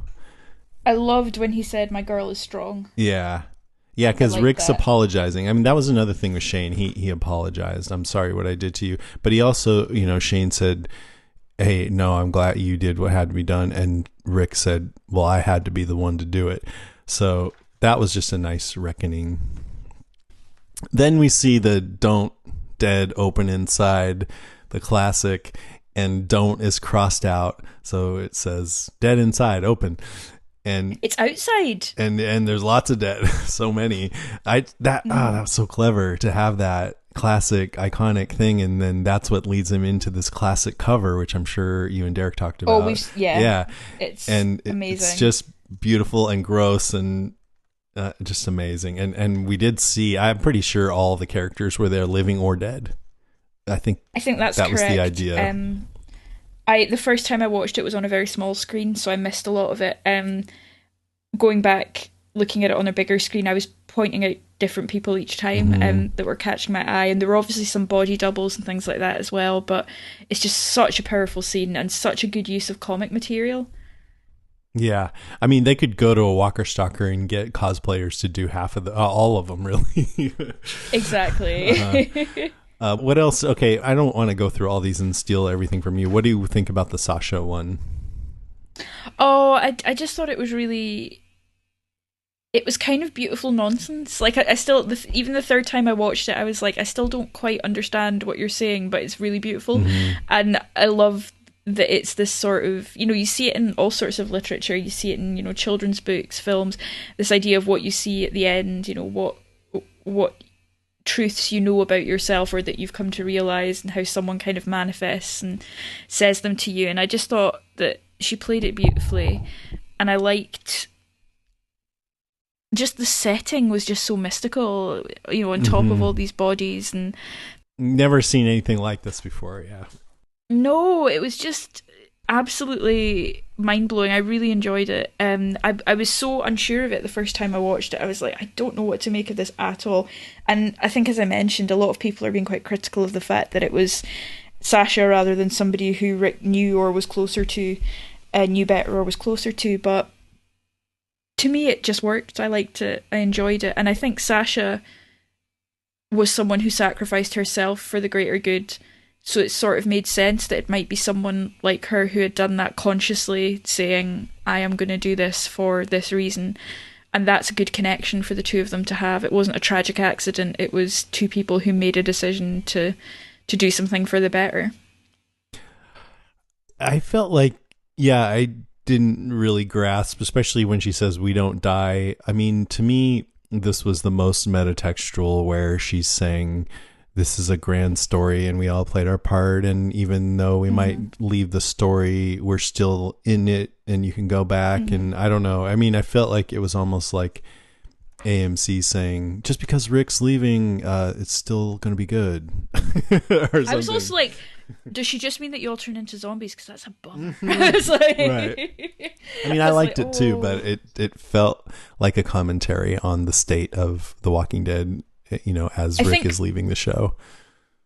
I loved when he said, my girl is strong. Yeah. Yeah, because like Rick's that. apologizing. I mean, that was another thing with Shane. He apologized. I'm sorry what I did to you. But he also, you know, Shane said, hey, no, I'm glad you did what had to be done. And Rick said, well, I had to be the one to do it. So that was just a nice reckoning. Then we see the don't dead open inside, the classic, and don't is crossed out. So it says dead inside open. And it's outside. And there's lots of dead, so many. That was so clever to have that classic iconic thing, and then that's what leads him into this classic cover, which I'm sure you and Derek talked about. It's amazing. It's just beautiful and gross and just amazing. And we did see, I'm pretty sure all the characters were there, living or dead. I think that's that correct. was the idea. The first time I watched it was on a very small screen, so I missed a lot of it. Going back, looking at it on a bigger screen, I was pointing out different people each time that were catching my eye, and there were obviously some body doubles and things like that as well, but it's just such a powerful scene and such a good use of comic material. Yeah, I mean, they could go to a Walker Stalker and get cosplayers to do half of all of them, really. Exactly. What else? Okay, I don't want to go through all these and steal everything from you. What do you think about the Sasha one? Oh, I just thought it was really... It was kind of beautiful nonsense. Like, I still... even the third time I watched it, I was like, I still don't quite understand what you're saying, but it's really beautiful. And I love that it's this sort of... You know, you see it in all sorts of literature. You see it in, you know, children's books, films. This idea of what you see at the end, you know, what truths you know about yourself or that you've come to realize, and how someone kind of manifests and says them to you. And I just thought that she played it beautifully, and I liked just the setting was just so mystical, you know, on top of all these bodies. And never seen anything like this before. No, it was just absolutely mind-blowing. I really enjoyed it. I was so unsure of it the first time I watched it. I was like, I don't know what to make of this at all. And I think, as I mentioned, a lot of people are being quite critical of the fact that it was Sasha rather than somebody who Rick knew or was closer to, knew better or was closer to. But to me, it just worked. I liked it. I enjoyed it. And I think Sasha was someone who sacrificed herself for the greater good. So it sort of made sense that it might be someone like her who had done that consciously, saying, I am going to do this for this reason. and that's a good connection for the two of them to have. It wasn't a tragic accident. It was two people who made a decision to do something for the better. I felt like, I didn't really grasp, especially when she says we don't die. I mean, to me, this was the most metatextual, where she's saying this is a grand story and we all played our part, and even though we might leave the story, we're still in it and you can go back. And I don't know. I mean, I felt like it was almost like AMC saying, just because Rick's leaving, it's still going to be good. I was also like, does she just mean that you all turn into zombies? Because that's a bummer. It's like, right. I mean, I liked it too, but it felt like a commentary on the state of The Walking Dead, as Rick is leaving the show.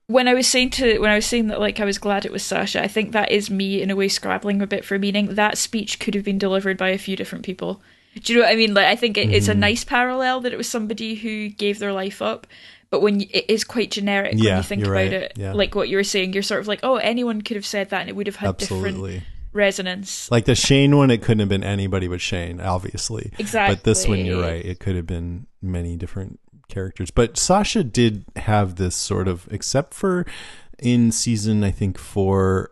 When I was saying that, like, I was glad it was Sasha, I think that is me in a way scrabbling a bit for meaning. That speech could have been delivered by a few different people. Do you know what I mean? Like, I think it's a nice parallel that it was somebody who gave their life up. But when it is quite generic when you think about it, like what you were saying, you're sort of like, oh, anyone could have said that and it would have had different resonance. Like the Shane one, it couldn't have been anybody but Shane, obviously. Exactly. But this one, you're right, it could have been many different characters. But Sasha did have this sort of, except for in season, I think 4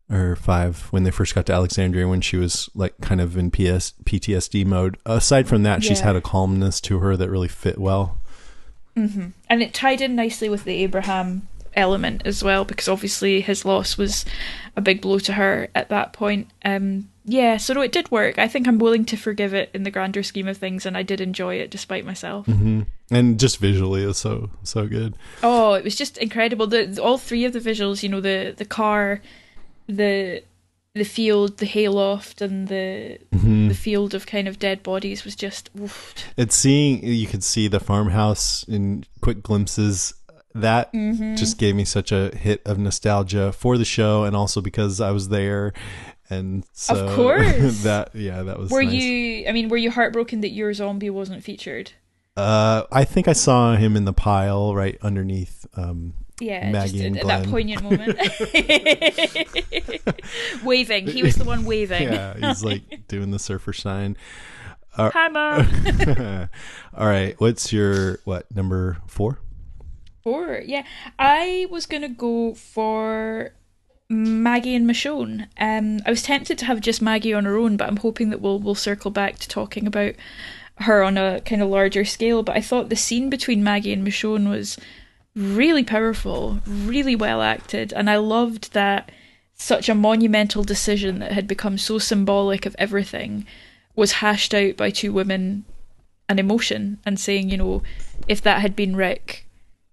or 5, when they first got to Alexandria, when she was like kind of in PTSD mode. Aside from that, she's had a calmness to her that really fit well. Mm-hmm. And it tied in nicely with the Abraham element as well, because obviously his loss was a big blow to her at that point. So no, it did work. I think I'm willing to forgive it in the grander scheme of things, and I did enjoy it despite myself. And just visually, it was so good. Oh, it was just incredible. All three of the visuals, the car, the field, the hayloft, and the field of kind of dead bodies was just oof. You could see the farmhouse in quick glimpses. That just gave me such a hit of nostalgia for the show, and also because I was there. And so of course that was nice. Were you heartbroken that your zombie wasn't featured? I think I saw him in the pile right underneath Maggie and at Glenn. That poignant moment. Waving. He was the one waving. Yeah, he's like doing the surfer sign. Hi, Mom. All right, what's your number 4? 4, yeah. I was gonna go for Maggie and Michonne. I was tempted to have just Maggie on her own, but I'm hoping that we'll circle back to talking about her on a kind of larger scale. But I thought the scene between Maggie and Michonne was really powerful, really well acted, and I loved that such a monumental decision that had become so symbolic of everything was hashed out by two women, an emotion, and saying, if that had been Rick,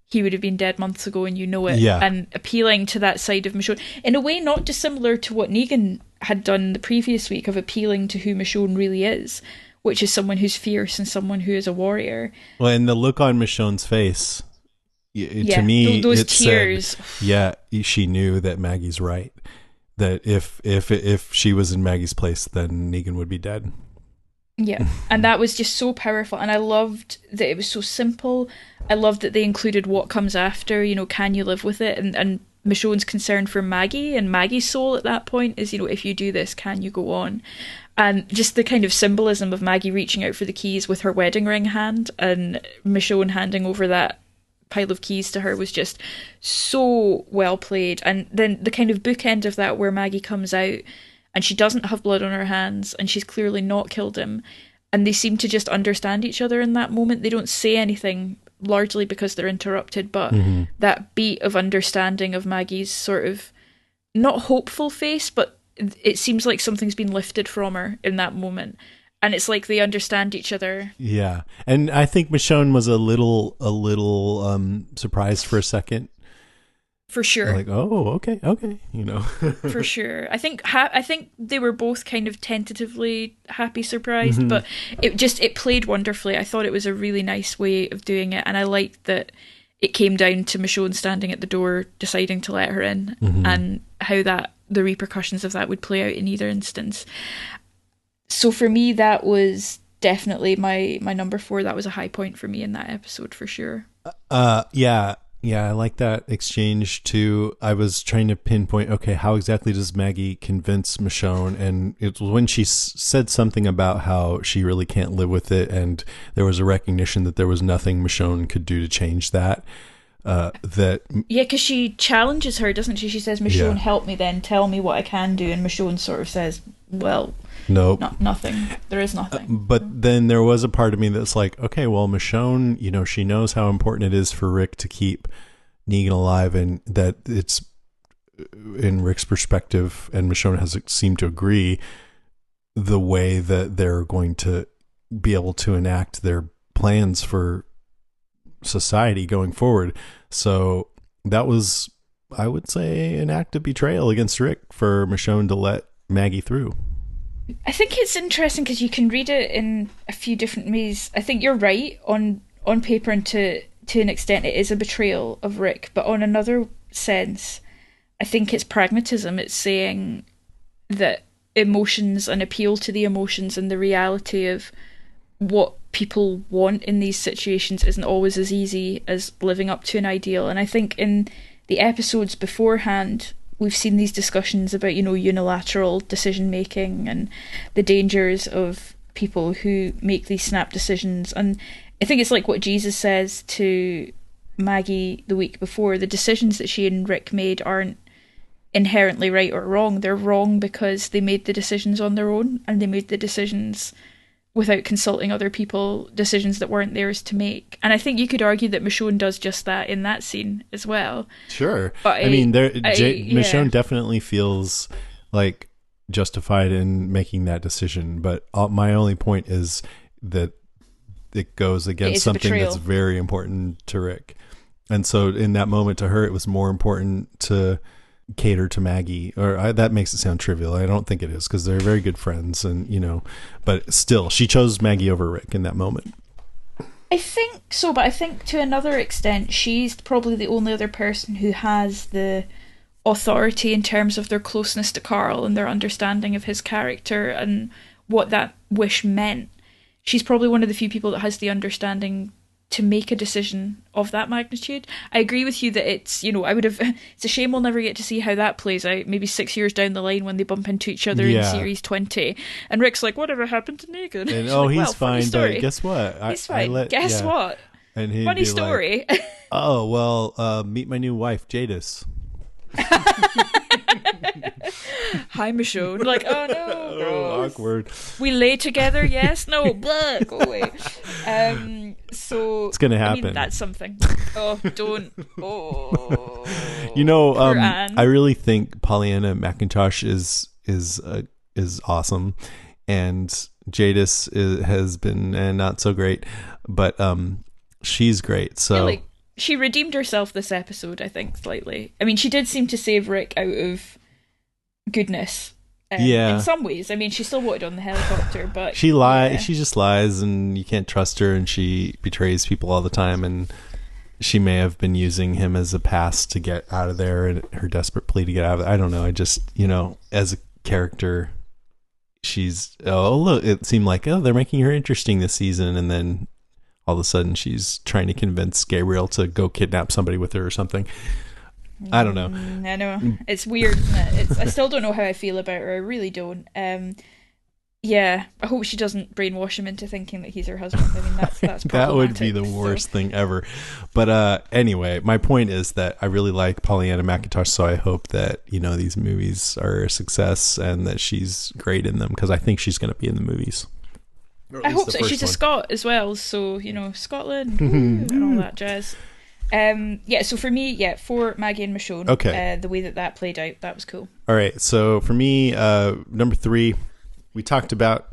he would have been dead months ago, and it. Yeah. And appealing to that side of Michonne in a way not dissimilar to what Negan had done the previous week, of appealing to who Michonne really is, which is someone who's fierce and someone who is a warrior. Well, and the look on Michonne's face, to me, those tears. Said, she knew that Maggie's right. That if she was in Maggie's place, then Negan would be dead. Yeah, and that was just so powerful, and I loved that it was so simple. I loved that they included what comes after, can you live with it? And Michonne's concern for Maggie and Maggie's soul at that point is, if you do this, can you go on? And just the kind of symbolism of Maggie reaching out for the keys with her wedding ring hand, and Michonne handing over that pile of keys to her, was just so well played. And then the kind of bookend of that, where Maggie comes out and she doesn't have blood on her hands and she's clearly not killed him, and they seem to just understand each other in that moment. They don't say anything, largely because they're interrupted, but that beat of understanding of Maggie's sort of not hopeful face, but it seems like something's been lifted from her in that moment, and it's like they understand each other. Yeah, and I think Michonne was a little surprised for a second. For sure. Like, oh, okay, For sure. I think they were both kind of tentatively happy surprised, but it played wonderfully. I thought it was a really nice way of doing it, and I liked that it came down to Michonne standing at the door deciding to let her in, and how the repercussions of that would play out in either instance. So for me, that was definitely my number 4. That was a high point for me in that episode, for sure. Yeah. Yeah, I like that exchange too. I was trying to pinpoint, okay, how exactly does Maggie convince Michonne? And it was when she said something about how she really can't live with it, and there was a recognition that there was nothing Michonne could do to change that. Yeah, because she challenges her, doesn't she? She says, Michonne, help me then, tell me what I can do. And Michonne sort of says, well, nope. Nothing. There is nothing. But then there was a part of me that's like, okay, well, Michonne, she knows how important it is for Rick to keep Negan alive, and that it's in Rick's perspective, and Michonne has seemed to agree, the way that they're going to be able to enact their plans for society going forward. So that was, I would say, an act of betrayal against Rick for Michonne to let Maggie through. I think it's interesting because you can read it in a few different ways. I think you're right on paper, and to an extent it is a betrayal of Rick, but on another sense I think it's pragmatism. It's saying that emotions, and appeal to the emotions and the reality of what people want in these situations, isn't always as easy as living up to an ideal. And I think in the episodes beforehand we've seen these discussions about, unilateral decision making and the dangers of people who make these snap decisions. And I think it's like what Jesus says to Maggie the week before: the decisions that she and Rick made aren't inherently right or wrong. They're wrong because they made the decisions on their own, and they made the decisions without consulting other people, decisions that weren't theirs to make. And I think you could argue that Michonne does just that in that scene as well. Sure. But Michonne definitely feels like justified in making that decision. But my only point is that it goes against something that's very important to Rick. And so in that moment, to her, it was more important to cater to Maggie, that makes it sound trivial. I don't think it is, because they're very good friends, and but still she chose Maggie over Rick in that moment. I think so, but I think to another extent she's probably the only other person who has the authority in terms of their closeness to Carl and their understanding of his character and what that wish meant. She's probably one of the few people that has the understanding to make a decision of that magnitude. I agree with you that it's, it's a shame we'll never get to see how that plays out, maybe 6 years down the line when they bump into each other in series 20. And Rick's like, whatever happened to Negan? And he's fine, but guess what? He's fine. Guess what? And he'd funny story. Like, oh, well, meet my new wife, Jadis. Hi, Michonne. Like, oh no, gross. Awkward. We lay together, yes, no, blah, go away. So it's gonna happen. That's something. Oh, don't. Oh, I really think Pollyanna McIntosh is awesome, and Jadis has been not so great, but she's great. So. Really? She redeemed herself this episode, I think, slightly. I mean, she did seem to save Rick out of goodness. In some ways. I mean, she still wanted on the helicopter, but she lies. Yeah. She just lies, and you can't trust her, and she betrays people all the time, and she may have been using him as a pass to get out of there, and her desperate plea to get out of it. I don't know. I just, as a character, she's, look, it seemed like, they're making her interesting this season, and then all of a sudden she's trying to convince Gabriel to go kidnap somebody with her or something. I don't know. I know. It's weird, isn't it? I still don't know how I feel about her. I really don't. Yeah, I hope she doesn't brainwash him into thinking that he's her husband. I mean, that's that would be the worst thing ever. But anyway, my point is that I really like Pollyanna McIntosh, so I hope that, these movies are a success and that she's great in them, because I think she's going to be in the movies. I hope so. She's a Scot as well, so Scotland and all that jazz. So for me, for Maggie and Michonne, okay. The way that played out, that was cool. All right, so for me, number 3, we talked about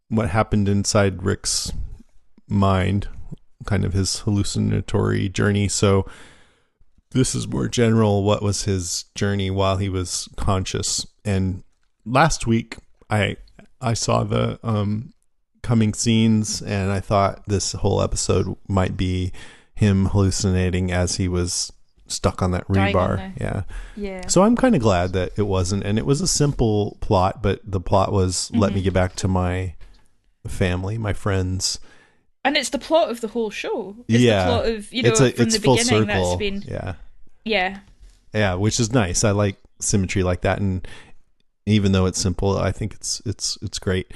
what happened inside Rick's mind, kind of his hallucinatory journey. So this is more general. What was his journey while he was conscious? And last week, I saw the coming scenes, and I thought this whole episode might be him hallucinating as he was stuck on that rebar. Yeah. So I'm kind of glad that it wasn't, and it was a simple plot, but the plot was let me get back to my family, my friends, And it's the plot of the whole show. It's Yeah. the plot of, you know, from it's the full beginning circle. that's been... Yeah, Yeah. which is nice. I like symmetry like that, and even though it's simple, I think it's great.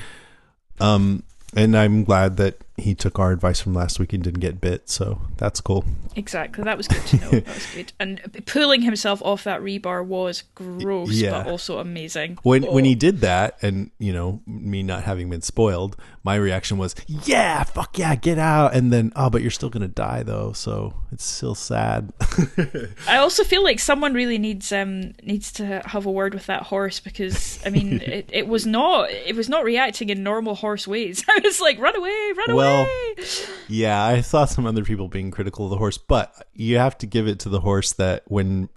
And I'm glad that he took our advice from last week and didn't get bit, so that's cool. Exactly, that was good to know. That was good. And pulling himself off that rebar was gross, but also amazing. When he did that, and you know, me not having been spoiled, my reaction was, "Yeah, fuck yeah, get out!" And then, oh, but you're still gonna die though, so it's still sad. I also feel like someone really needs to have a word with that horse, because I mean, it was not reacting in normal horse ways. I was like, run away, run away. Yeah, I saw some other people being critical of the horse, but you have to give it to the horse that when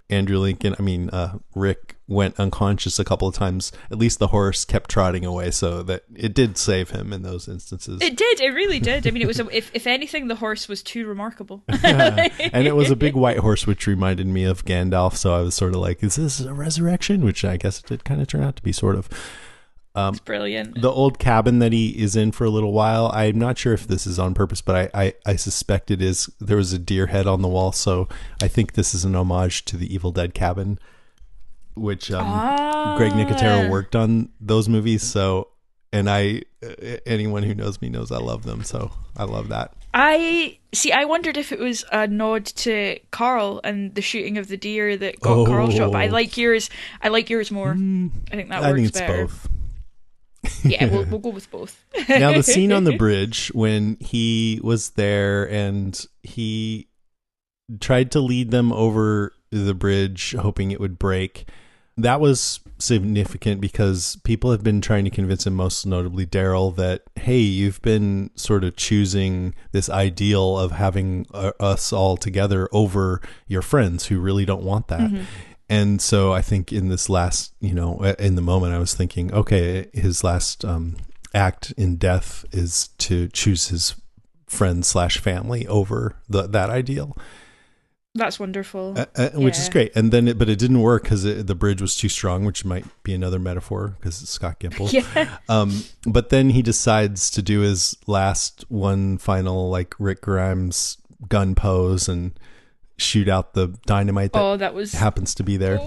Rick went unconscious a couple of times, at least the horse kept trotting away, so that it did save him in those instances. It did, it really did. I mean, it was if anything, the horse was too remarkable. And it was a big white horse, which reminded me of Gandalf, so I was sort of like, is this a resurrection? Which I guess it did kind of turn out to be, sort of. It's brilliant. The old cabin that he is in for a little while, I'm not sure if this is on purpose, but I suspect it is. There was a deer head on the wall, so I think this is an homage to the Evil Dead cabin, which Greg Nicotero worked on those movies. So, and anyone who knows me knows I love them, so I love that. I wondered if it was a nod to Carl and the shooting of the deer that got Carl shot, but I like yours more. I think that works better. It's both. Yeah, we'll go with both. Now, the scene on the bridge when he was there and he tried to lead them over the bridge, hoping it would break, that was significant because people have been trying to convince him, most notably Daryl, that, hey, you've been sort of choosing this ideal of having us all together over your friends who really don't want that. Mm-hmm. And so I think in this last, in the moment, I was thinking, okay, his last act in death is to choose his friends/family over that ideal. That's wonderful. Which is great. And then, but it didn't work because the bridge was too strong, which might be another metaphor because it's Scott Gimple. Yeah. But then he decides to do his last one final, like Rick Grimes gun pose and shoot out the dynamite that happens to be there.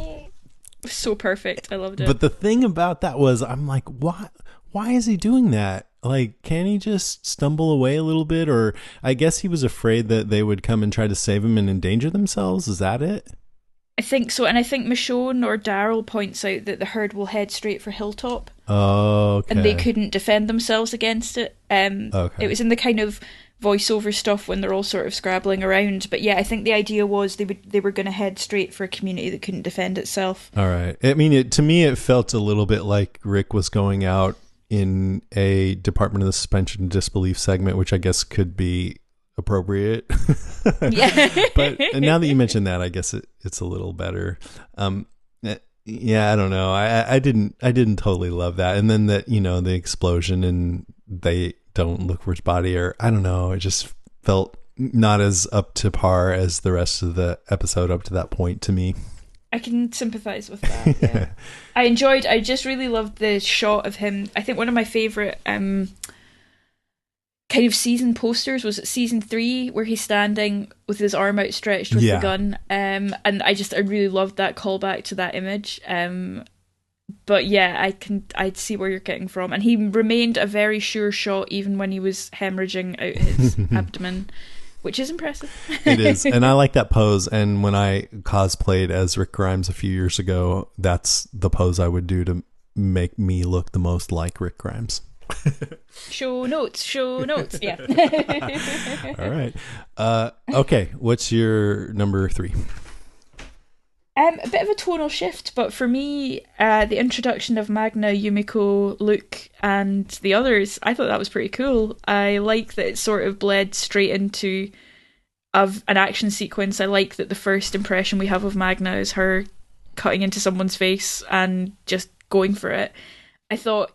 So perfect. I loved it. But the thing about that was, I'm like, why is he doing that? Like, can he just stumble away a little bit? Or I guess he was afraid that they would come and try to save him and endanger themselves. Is that it? I think so. And I think Michonne or Daryl points out that the herd will head straight for Hilltop. Oh, okay. And they couldn't defend themselves against it. Okay. It was in the kind of voiceover stuff when they're all sort of scrabbling around. But yeah, I think the idea was they were going to head straight for a community that couldn't defend itself. All right. I mean, to me, it felt a little bit like Rick was going out in a Department of the Suspension of Disbelief segment, which I guess could be appropriate. Yeah. But now that you mention that, I guess it's a little better. Yeah, I don't know. I didn't totally love that. And then that, the explosion and they don't look for his body, or I don't know. It just felt not as up to par as the rest of the episode up to that point to me. I can sympathize with that. Yeah. I just really loved the shot of him. I think one of my favorite kind of season posters was at season 3, where he's standing with his arm outstretched with the gun. And I really loved that callback to that image. But yeah, I'd see where you're getting from. And he remained a very sure shot even when he was hemorrhaging out his abdomen, which is impressive. It is. And I like that pose. And when I cosplayed as Rick Grimes a few years ago, that's the pose I would do to make me look the most like Rick Grimes. Show notes. Yeah. All right. Okay. What's your number 3? A bit of a tonal shift, but for me, the introduction of Magna, Yumiko, Luke, and the others, I thought that was pretty cool. I like that it sort of bled straight into an action sequence. I like that the first impression we have of Magna is her cutting into someone's face and just going for it. I thought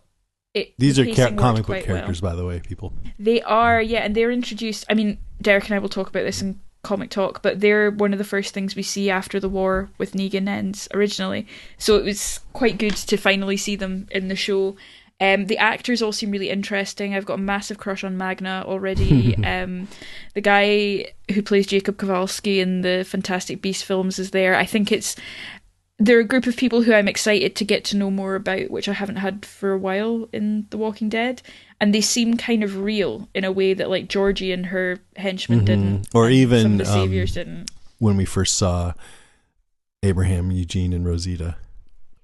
these are comic book characters, by the way, people. They are, yeah, and they're introduced. I mean, Derek and I will talk about this in Comic Talk, but they're one of the first things we see after the war with Negan ends originally. So it was quite good to finally see them in the show. The actors all seem really interesting. I've got a massive crush on Magna already. The guy who plays Jacob Kowalski in the Fantastic Beasts films is there. I think they're a group of people who I'm excited to get to know more about, which I haven't had for a while in The Walking Dead. And they seem kind of real in a way that like Georgie and her henchmen didn't. Or even some of the saviors didn't. When we first saw Abraham, Eugene, and Rosita.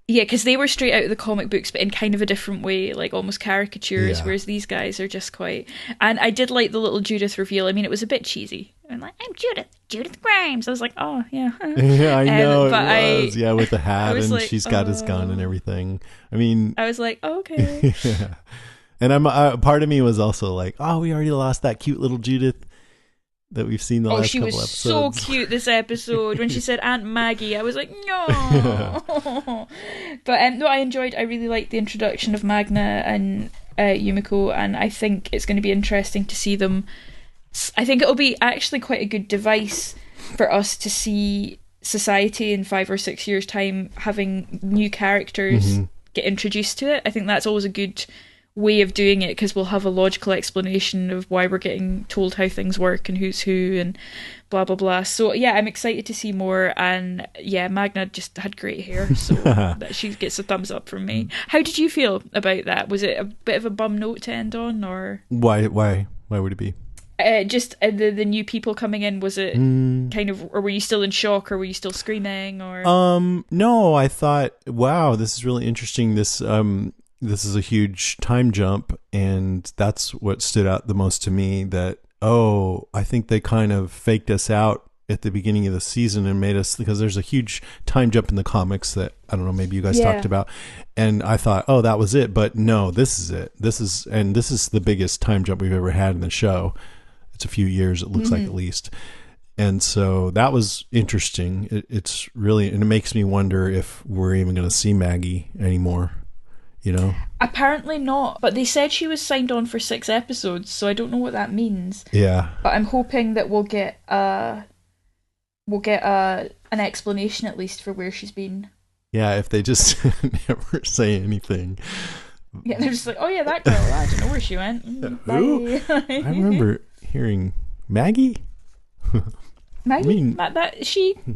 Yeah, because they were straight out of the comic books, but in kind of a different way, like almost caricatures, Yeah. whereas these guys are just quite... And I did like the little Judith reveal. I mean, it was a bit cheesy. I'm like, I'm Judith Grimes. I was like, oh, yeah. Yeah, I know but it was. Yeah, with the hat, and like, she's got his gun and everything. I mean... I was like, oh, okay. Yeah. And part of me was also like, oh, we already lost that cute little Judith that we've seen the last couple episodes. She was so cute this episode. When she said Aunt Maggie, I was like, no. But no, I really liked the introduction of Magna and Yumiko, and I think it's going to be interesting to see them. I think it'll be actually quite a good device for us to see society in 5 or 6 years' time having new characters get introduced to it. I think that's always a good way of doing it, because we'll have a logical explanation of why we're getting told how things work and who's who and blah blah blah. So yeah, I'm excited to see more. And yeah, Magna just had great hair, so that she gets a thumbs up from me. How did you feel about that? Was it a bit of a bum note to end on, or why would it be? Just the new people coming in, was it kind of, or were you still in shock, or were you still screaming, or no, I thought, wow, this is really interesting. This is a huge time jump, and that's what stood out the most to me, that, I think they kind of faked us out at the beginning of the season and made us, because there's a huge time jump in the comics that, I don't know, maybe you guys talked about. And I thought, that was it. But no, this is it. This is the biggest time jump we've ever had in the show. It's a few years, it looks like, at least. And so that was interesting. It's really, and it makes me wonder if we're even going to see Maggie anymore. You know? Apparently not, but they said she was signed on for 6 episodes, so I don't know what that means. Yeah. But I'm hoping that we'll get an explanation at least for where she's been. Yeah, if they just never say anything. Yeah, they're just like, oh yeah, that girl, I don't know where she went. Who? Bye. I remember hearing Maggie. Maggie?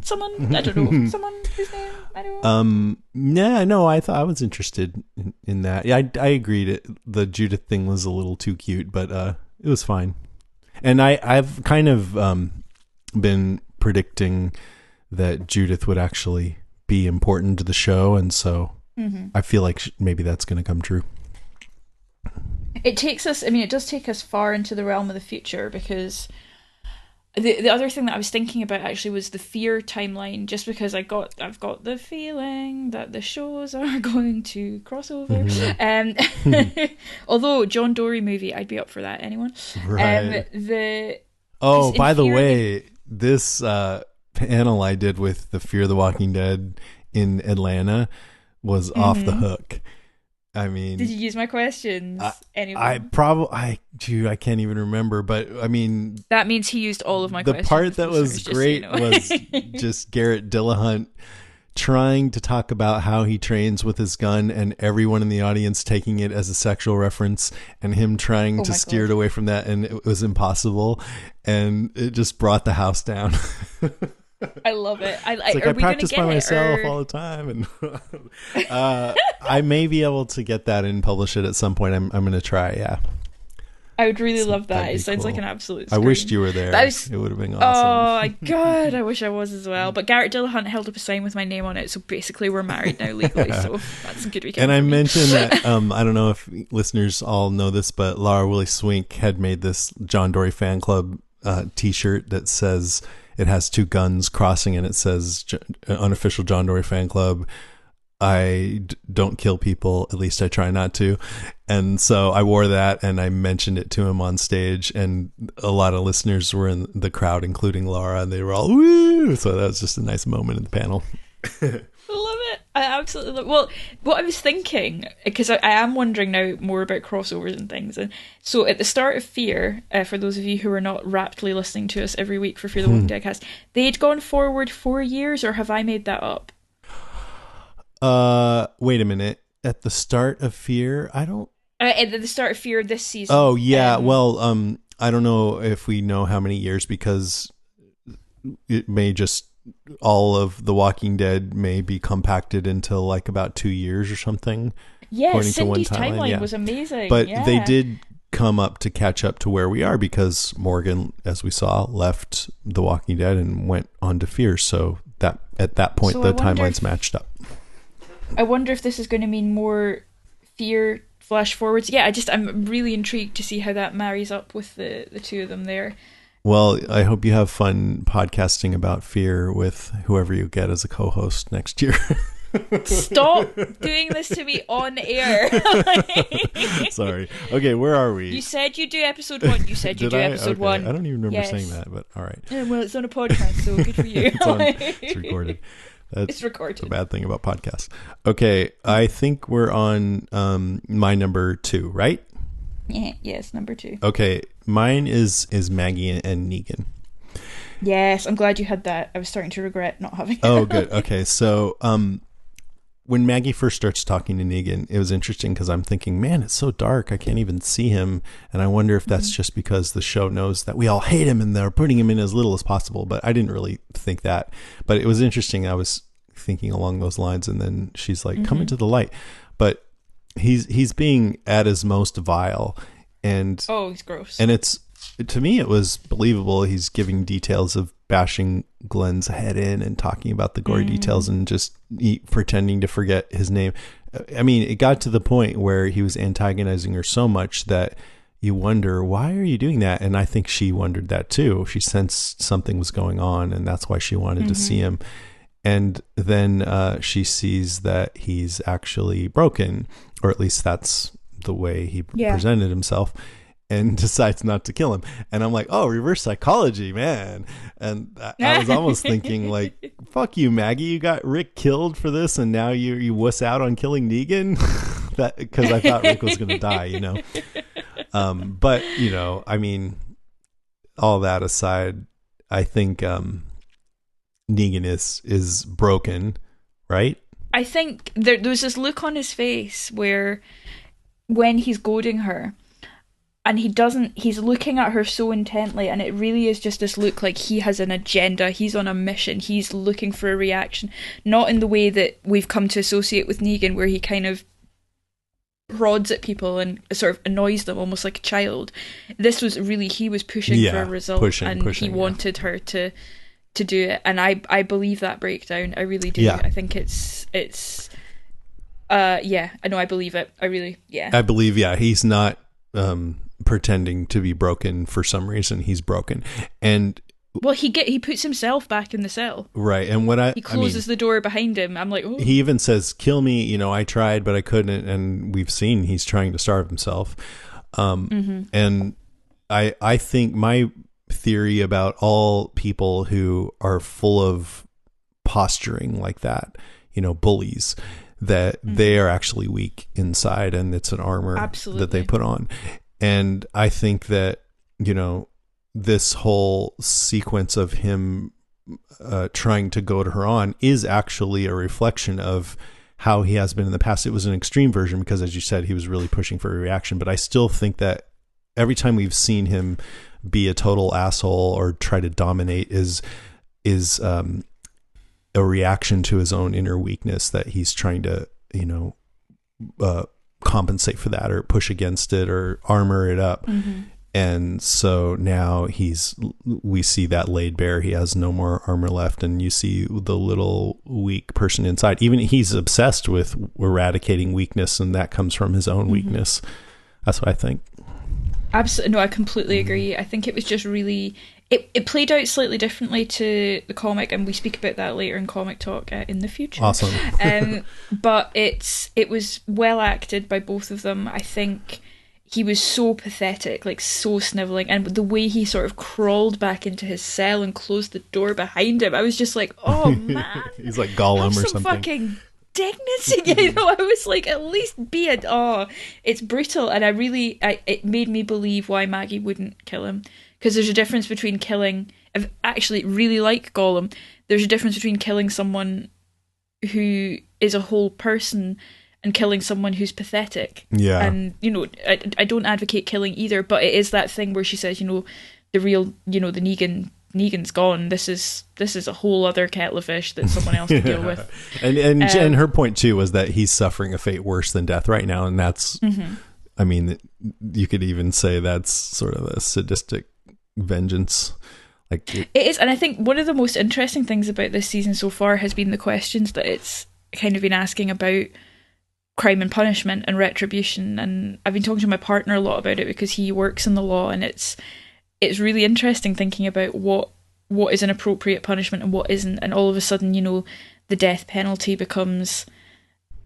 Someone, I don't know, someone whose name, I don't know. Yeah, no, I thought I was interested in that. Yeah, I agreed. The Judith thing was a little too cute, but it was fine. And I've kind of been predicting that Judith would actually be important to the show, and so I feel like maybe that's going to come true. It does take us far into the realm of the future, because the other thing that I was thinking about actually was the Fear timeline, just because I've got the feeling that the shows are going to cross over. Although John Dory movie, I'd be up for that. Anyone? Right. By the way, this panel I did with the Fear the Walking Dead in Atlanta was off the hook. I mean, did you use my questions? I can't even remember, but I mean, that means he used all of my questions. The part that was great was just Garrett Dillahunt trying to talk about how he trains with his gun, and everyone in the audience taking it as a sexual reference, and him trying to steer it away from that, and it was impossible, and it just brought the house down. I love it. I practice by myself all the time, and I may be able to get that and publish it at some point. I'm going to try. Yeah, I would really love that. It sounds like an absolute scream. I wished you were there. It would have been awesome. Oh my god, I wish I was as well. But Garrett Dillahunt held up a sign with my name on it, so basically we're married now legally. So that's a good weekend. And I mentioned that I don't know if listeners all know this, but Laura Willie Swink had made this John Dory fan club T-shirt that says, it has 2 guns crossing, and it says unofficial John Dory fan club. I don't kill people, at least I try not to. And so I wore that, and I mentioned it to him on stage, and a lot of listeners were in the crowd, including Laura, and they were all woo. So that was just a nice moment in the panel. I love it. I absolutely love it. Well, what I was thinking, because I am wondering now more about crossovers and things. And so at the start of Fear, for those of you who are not raptly listening to us every week for Fear the Walking Dead cast, they'd gone forward 4 years, or have I made that up? Wait a minute. at the start of Fear. I don't. At the start of Fear this season. Oh yeah. I don't know if we know how many years, because it may just, all of The Walking Dead may be compacted into like about 2 years or something. Yeah, Cindy's timeline was amazing. But they did come up to catch up to where we are, because Morgan, as we saw, left The Walking Dead and went on to Fear. So that at that point, the timelines matched up. I wonder if this is going to mean more Fear flash forwards. Yeah, I'm really intrigued to see how that marries up with the two of them there. Well, I hope you have fun podcasting about Fear with whoever you get as a co-host next year. Stop doing this to me on air. Sorry. Okay, where are we? You said you do episode 1. You said you do episode 1. I don't even remember saying that, but all right. Yeah, well, it's on a podcast, so good for you. It's recorded. It's recorded. A bad thing about podcasts. Okay, I think we're on my number 2, right? Yeah, yes, number 2. Okay, mine is Maggie and Negan. Yes, I'm glad you had that. I was starting to regret not having it. Oh, good. Okay, so when Maggie first starts talking to Negan, it was interesting because I'm thinking, man, it's so dark. I can't even see him. And I wonder if that's just because the show knows that we all hate him and they're putting him in as little as possible. But I didn't really think that. But it was interesting. I was thinking along those lines. And then she's like, come into the light. But he's being at his most vile. And he's gross. And to me, it was believable. He's giving details of bashing Glenn's head in and talking about the gory details and just pretending to forget his name. I mean, it got to the point where he was antagonizing her so much that you wonder, why are you doing that? And I think she wondered that too. She sensed something was going on, and that's why she wanted to see him. And then she sees that he's actually broken, or at least that's the way he presented himself, and decides not to kill him. And I'm like, oh, reverse psychology, man. And I was almost thinking like, fuck you, Maggie, you got Rick killed for this, and now you wuss out on killing Negan. That because I thought Rick was gonna die, you know. But you know, I mean, all that aside, I think Negan is broken, right? I think there was this look on his face where when he's goading her, and he's looking at her so intently, and it really is just this look like he has an agenda, he's on a mission, he's looking for a reaction, not in the way that we've come to associate with Negan, where he kind of prods at people and sort of annoys them almost like a child. This was really, he was pushing for a result, pushing, he wanted her to do it, and I believe that breakdown. I really do. I think it's I know, I believe it. I really, I believe, he's not pretending to be broken for some reason. He's broken. And well, he puts himself back in the cell, right? And he closes the door behind him. I'm like, oh. He even says, kill me, you know, I tried but I couldn't, and we've seen he's trying to starve himself. And I think my theory about all people who are full of posturing like that, you know, bullies, that they are actually weak inside, and it's an armor that they put on. And I think that, you know, this whole sequence of him trying to goad her on is actually a reflection of how he has been in the past. It was an extreme version because, as you said, he was really pushing for a reaction. But I still think that every time we've seen him be a total asshole or try to dominate is a reaction to his own inner weakness, that he's trying to, you know, compensate for that or push against it or armor it up. And so now we see that laid bare. He has no more armor left, and you see the little weak person inside. Even he's obsessed with eradicating weakness, and that comes from his own weakness. That's what I think. Absolutely. No, I completely agree. I think it was just really, it played out slightly differently to the comic, and we speak about that later in Comic Talk in the future. Awesome. But it was well acted by both of them. I think he was so pathetic, like so snivelling, and the way he sort of crawled back into his cell and closed the door behind him, I was just like, oh man. He's like Gollum or something. Fucking dignity, you know. I was like, at least be it's brutal. And it made me believe why Maggie wouldn't kill him, because there's a difference between killing, actually really like Gollum, there's a difference between killing someone who is a whole person and and killing someone who's pathetic. Yeah. And, you know, I don't advocate killing either, but it is that thing where she says, you know, the real, you know, the Negan's gone. This is a whole other kettle of fish that someone else can deal with. And her point too was that he's suffering a fate worse than death right now, and that's, I mean, you could even say that's sort of a sadistic vengeance. Like it is, and I think one of the most interesting things about this season so far has been the questions that it's kind of been asking about crime and punishment and retribution. And I've been talking to my partner a lot about it because he works in the law, and it's really interesting thinking about what is an appropriate punishment and what isn't. And all of a sudden, you know, the death penalty becomes,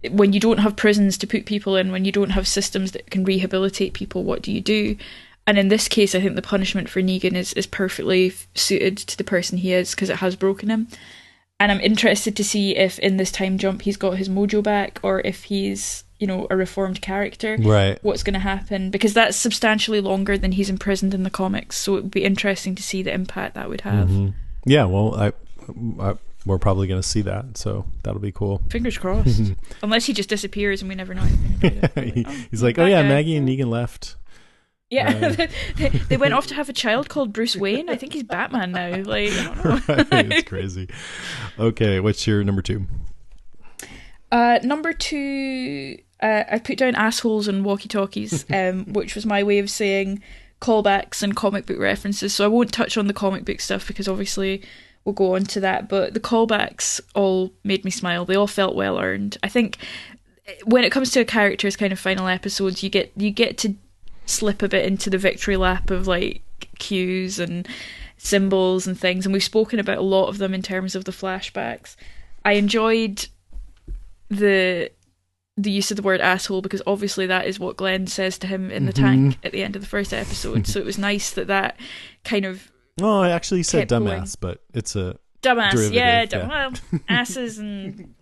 when you don't have prisons to put people in, when you don't have systems that can rehabilitate people, what do you do? And in this case, I think the punishment for Negan is perfectly suited to the person he is, because it has broken him. And I'm interested to see if in this time jump he's got his mojo back, or if he's, you know, a reformed character. Right. What's going to happen? Because that's substantially longer than he's imprisoned in the comics. So it would be interesting to see the impact that would have. Yeah, well, we're probably going to see that, so that'll be cool. Fingers crossed. Unless he just disappears and we never know anything about it. He's like, oh yeah, Maggie and Negan left. Yeah, they went off to have a child called Bruce Wayne. I think he's Batman now. Like, I don't know. Right, it's crazy. Okay, what's your number 2? Number 2, I put down assholes and walkie-talkies, which was my way of saying callbacks and comic book references. So I won't touch on the comic book stuff because obviously we'll go on to that. But the callbacks all made me smile. They all felt well earned. I think when it comes to a character's kind of final episodes, you get to slip a bit into the victory lap of like cues and symbols and things, and we've spoken about a lot of them in terms of the flashbacks. I enjoyed the use of the word asshole, because obviously that is what Glenn says to him in the tank at the end of the first episode. So it was nice that kind of, well, I actually said dumbass, going. but it's a dumbass, yeah. Well, asses and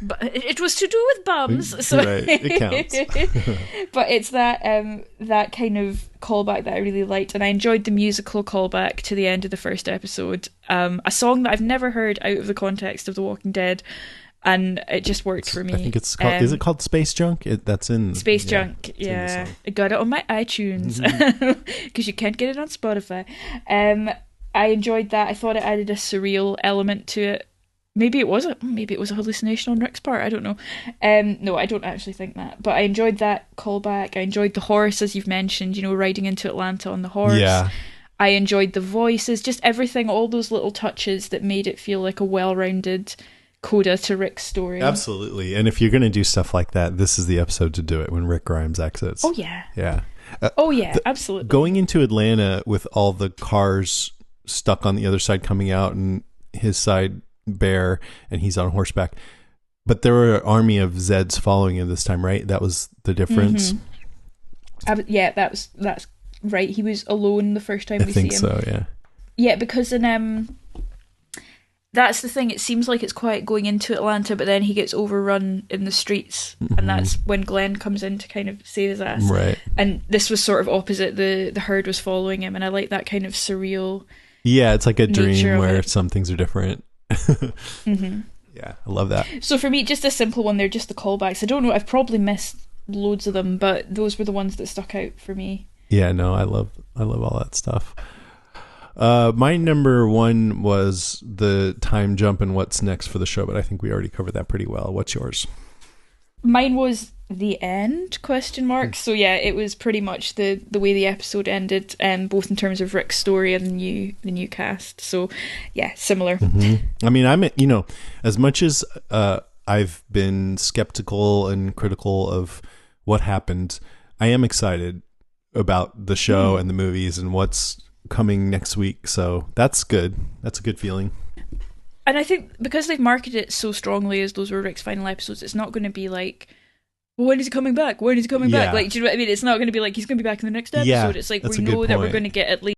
but it was to do with bums, so right, it counts. But it's that kind of callback that I really liked, and I enjoyed the musical callback to the end of the first episode. A song that I've never heard out of the context of The Walking Dead, and it just worked for me. I think it's called. Is it called Space Junk? That's in Space Junk. Yeah, I got it on my iTunes because you can't get it on Spotify. I enjoyed that. I thought it added a surreal element to it. Maybe it was a hallucination on Rick's part. I don't know. No, I don't actually think that. But I enjoyed that callback. I enjoyed the horse, as you've mentioned. You know, riding into Atlanta on the horse. Yeah. I enjoyed the voices, just everything, all those little touches that made it feel like a well-rounded coda to Rick's story. Absolutely. And if you're going to do stuff like that, this is the episode to do it, when Rick Grimes exits. Oh yeah. Yeah. Absolutely. Going into Atlanta with all the cars stuck on the other side coming out, and his side bare, and he's on horseback, but there were an army of Zeds following him this time, right? That was the difference. Yeah, that's right. He was alone the first time we see him. I think so, yeah, because in that's the thing, it seems like it's quiet going into Atlanta, but then he gets overrun in the streets, and that's when Glenn comes in to kind of save his ass. Right. And this was sort of opposite. The herd was following him, and I like that kind of surreal. Yeah, it's like a dream where some things are different. Yeah, I love that. So for me, just a simple one. They're just the callbacks. I don't know. I've probably missed loads of them, but those were the ones that stuck out for me. Yeah, no, I love all that stuff. My number 1 was the time jump and what's next for the show, but I think we already covered that pretty well. What's yours? Mine was the end ? So yeah, it was pretty much the way the episode ended, both in terms of Rick's story and the new cast. So yeah, similar. I mean, I'm as much as I've been skeptical and critical of what happened, I am excited about the show and the movies and what's coming next week. So that's good. That's a good feeling. And I think because they've marketed it so strongly as those were Rick's final episodes, it's not going to be like, well, when is he coming back? When is he coming back? Like, do you know what I mean? It's not going to be like he's going to be back in the next episode. It's like we know that we're going to get at least